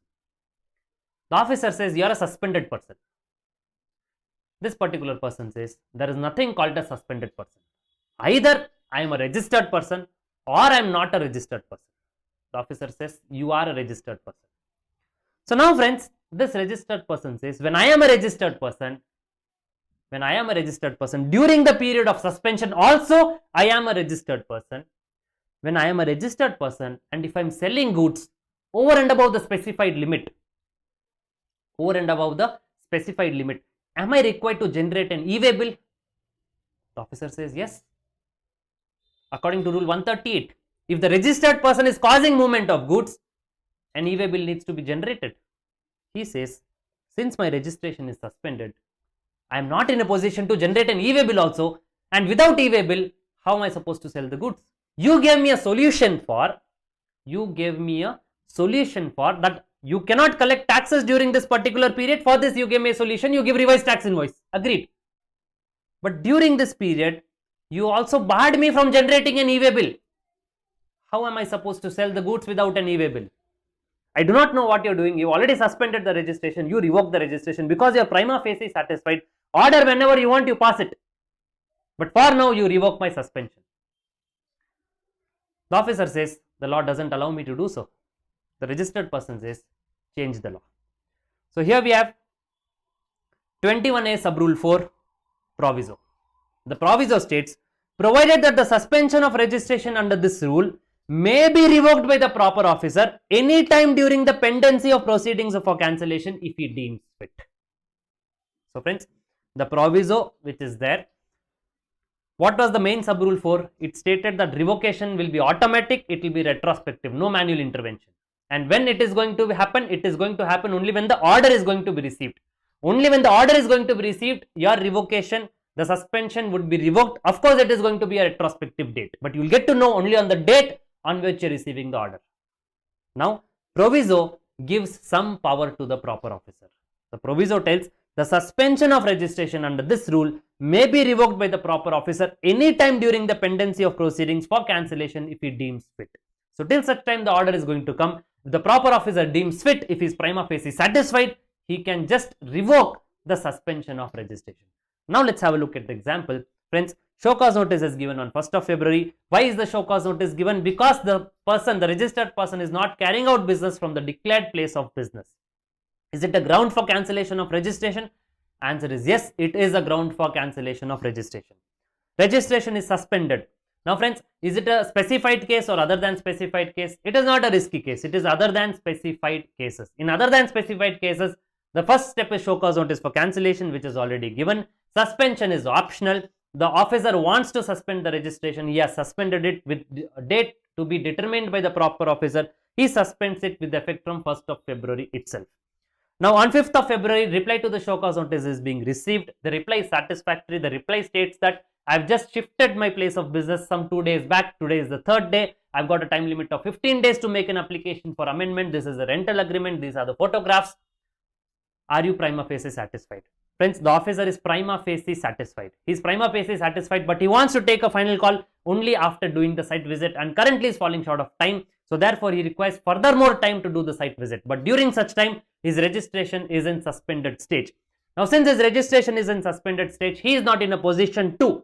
The officer says, you are a suspended person. This particular person says, there is nothing called a suspended person. Either I am a registered person or I am not a registered person. The officer says, you are a registered person. So now friends, this registered person says, when I am a registered person, during the period of suspension also I am a registered person. When I am a registered person and if I am selling goods, over and above the specified limit, over and above the specified limit, am I required to generate an e-way bill? The officer says yes. According to rule 138, if the registered person is causing movement of goods, an e-way bill needs to be generated. He says, since my registration is suspended, I am not in a position to generate an e-way bill also, and without e-way bill, how am I supposed to sell the goods? You gave me a solution for that you cannot collect taxes during this particular period. For this, you gave me a solution, you give revised tax invoice. Agreed. But during this period, you also barred me from generating an e-way bill. How am I supposed to sell the goods without an e-way bill? I do not know what you're doing. You already suspended the registration. You revoke the registration because you're prima facie satisfied. Order whenever you want, you pass it. But for now, you revoke my suspension. The officer says, the law doesn't allow me to do so. The registered person says, change the law. So here we have 21A subrule 4 proviso. The proviso states, provided that the suspension of registration under this rule may be revoked by the proper officer anytime during the pendency of proceedings for cancellation if he deems fit. So friends, the proviso which is there, what was the main subrule 4? It stated that revocation will be automatic, it will be retrospective, no manual intervention. And when it is going to happen, it is going to happen only when the order is going to be received. Only when the order is going to be received, your revocation, the suspension would be revoked. Of course, it is going to be a retrospective date, but you will get to know only on the date on which you are receiving the order. Now, proviso gives some power to the proper officer. The proviso tells the suspension of registration under this rule may be revoked by the proper officer anytime during the pendency of proceedings for cancellation if he deems fit. So, till such time the order is going to come, if the proper officer deems fit, if he is prima facie satisfied, he can just revoke the suspension of registration. Now, let's have a look at the example. Friends, show cause notice is given on 1st of February. Why is the show cause notice given? Because the registered person is not carrying out business from the declared place of business. Is it a ground for cancellation of registration? Answer is yes, it is a ground for cancellation of registration. Registration is suspended. Now friends, is it a specified case or other than specified case? It is not a risky case. It is other than specified cases. In other than specified cases, the first step is show cause notice for cancellation, which is already given. Suspension is optional. The officer wants to suspend the registration. He has suspended it with a date to be determined by the proper officer. He suspends it with effect from 1st of February itself. Now on 5th of February, reply to the show cause notice is being received. The reply is satisfactory. The reply states that I have just shifted my place of business some 2 days back. Today is the 3rd day. I've got a time limit of 15 days to make an application for amendment. This is a rental agreement. These are the photographs. Are you prima facie satisfied? Friends, the officer is prima facie satisfied. He is prima facie satisfied, but he wants to take a final call only after doing the site visit and currently is falling short of time. So therefore, he requires further more time to do the site visit. But during such time, his registration is in suspended stage. Now, since his registration is in suspended stage, he is not in a position to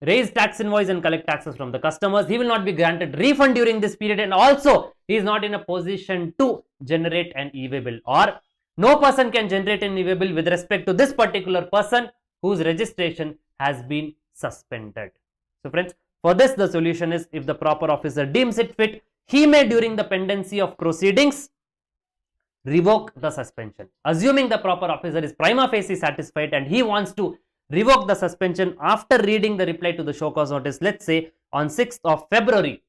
raise tax invoice and collect taxes from the customers. He will not be granted refund during this period, and also he is not in a position to generate an e-way bill, or no person can generate an e-way bill with respect to this particular person whose registration has been suspended. So friends, for this the solution is, if the proper officer deems it fit, he may during the pendency of proceedings revoke the suspension. Assuming the proper officer is prima facie satisfied and he wants to revoke the suspension after reading the reply to the show cause notice, let's say on 6th of February,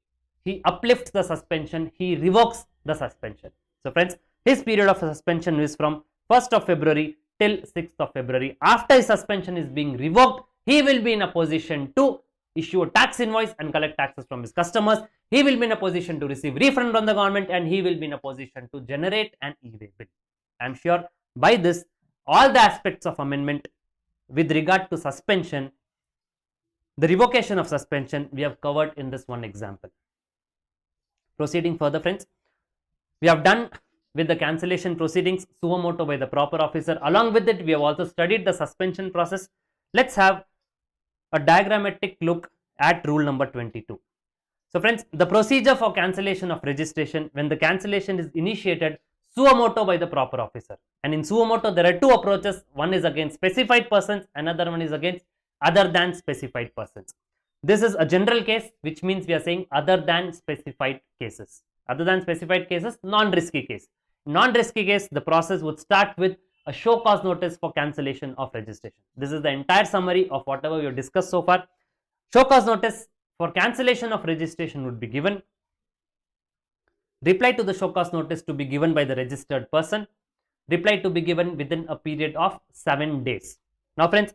he uplifts the suspension, he revokes the suspension. So friends, his period of suspension is from 1st of February till 6th of February. After his suspension is being revoked, he will be in a position to issue a tax invoice and collect taxes from his customers. He will be in a position to receive refund from the government, and he will be in a position to generate an e-way bill. I am sure by this, all the aspects of amendment with regard to suspension, the revocation of suspension, we have covered in this one example. Proceeding further, friends, we have done with the cancellation proceedings suo moto by the proper officer. Along with it, we have also studied the suspension process. Let's have a diagrammatic look at rule number 22. So friends, the procedure for cancellation of registration, when the cancellation is initiated suo moto by the proper officer. And in suo moto, there are two approaches. One is against specified persons, another one is against other than specified persons. This is a general case, which means we are saying other than specified cases. Other than specified cases, non-risky case. Non-risky case, the process would start with a show cause notice for cancellation of registration. This is the entire summary of whatever we have discussed so far. Show cause notice for cancellation of registration would be given. Reply to the show cause notice to be given by the registered person. Reply to be given within a period of 7 days. Now friends,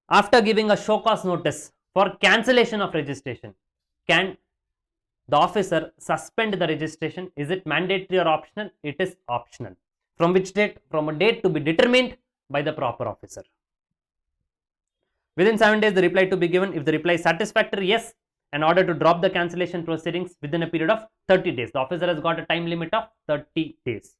after giving a show cause notice for cancellation of registration, can the officer suspend the registration? Is it mandatory or optional? It is optional. From which date? From a date to be determined by the proper officer. Within 7 days, the reply to be given. If the reply is satisfactory, yes, an order to drop the cancellation proceedings within a period of 30 days. The officer has got a time limit of 30 days.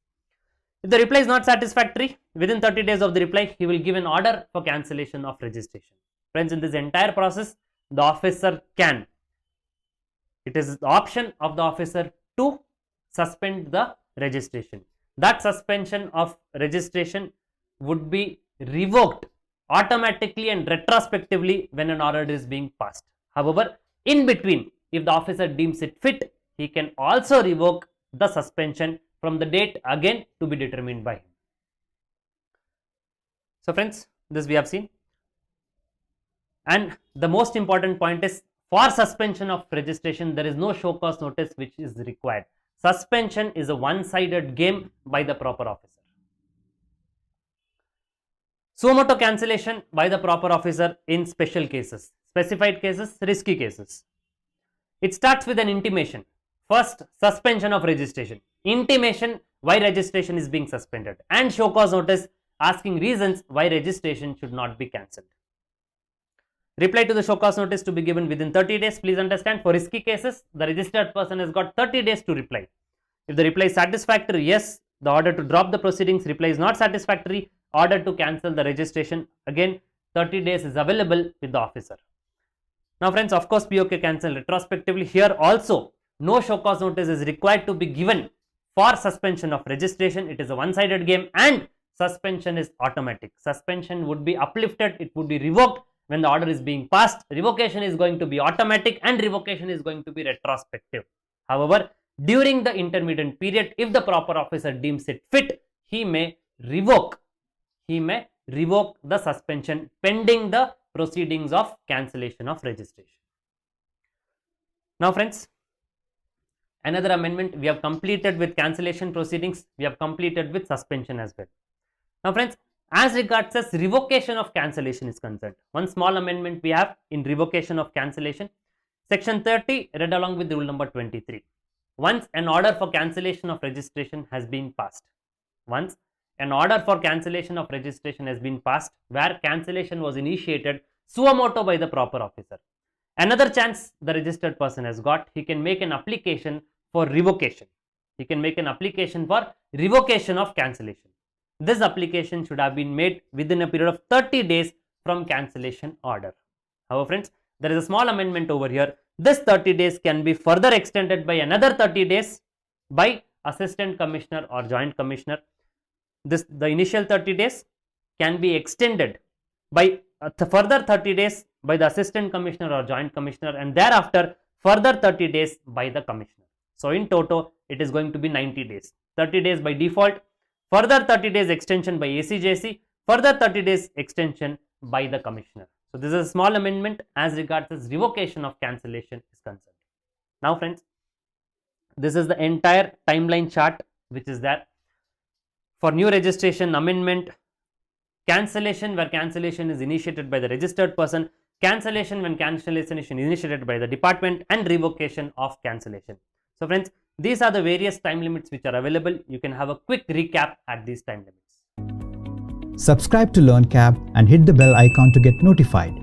If the reply is not satisfactory, within 30 days of the reply, he will give an order for cancellation of registration. Friends, in this entire process, the officer can. It is the option of the officer to suspend the registration. That suspension of registration would be revoked automatically and retrospectively when an order is being passed. However, in between, if the officer deems it fit, he can also revoke the suspension from the date again to be determined by him. So friends, this we have seen. And the most important point is, for suspension of registration, there is no show cause notice which is required. Suspension is a one-sided game by the proper officer. Suo motu cancellation by the proper officer in special cases, specified cases, risky cases. It starts with an intimation. First, suspension of registration. Intimation why registration is being suspended, and show cause notice asking reasons why registration should not be cancelled. Reply to the show cause notice to be given within 30 days. Please understand, for risky cases, the registered person has got 30 days to reply. If the reply is satisfactory, yes, the order to drop the proceedings. Reply is not satisfactory, order to cancel the registration. Again, 30 days is available with the officer. Now friends, of course, POK cancel retrospectively. Here also, no show cause notice is required to be given for suspension of registration. It is a one-sided game and suspension is automatic. Suspension would be uplifted, it would be revoked when the order is being passed. Revocation is going to be automatic and revocation is going to be retrospective. However, during the intermittent period, if the proper officer deems it fit, he may revoke the suspension pending the proceedings of cancellation of registration. Now friends, another amendment we have completed with cancellation proceedings, we have completed with suspension as well. Now friends, as regards as revocation of cancellation is concerned, one small amendment we have in revocation of cancellation. Section 30 read along with rule number 23. Once an order for cancellation of registration has been passed, where cancellation was initiated suo motu by the proper officer, another chance the registered person has got, he can make an application for revocation. He can make an application for revocation of cancellation. This application should have been made within a period of 30 days from cancellation order. However friends, there is a small amendment over here. This 30 days can be further extended by another 30 days by assistant commissioner or joint commissioner. The initial 30 days can be extended by further 30 days by the assistant commissioner or joint commissioner, and thereafter further 30 days by the commissioner. So in total, it is going to be 90 days. 30 days by default, further 30 days extension by ACJC, further 30 days extension by the commissioner. So this is a small amendment as regards as revocation of cancellation is concerned. Now friends, this is the entire timeline chart which is there. For new registration, amendment, cancellation where cancellation is initiated by the registered person, cancellation when cancellation is initiated by the department, and revocation of cancellation. So friends, these are the various time limits which are available. You can have a quick recap at these time limits. Subscribe to LearnCap and hit the bell icon to get notified.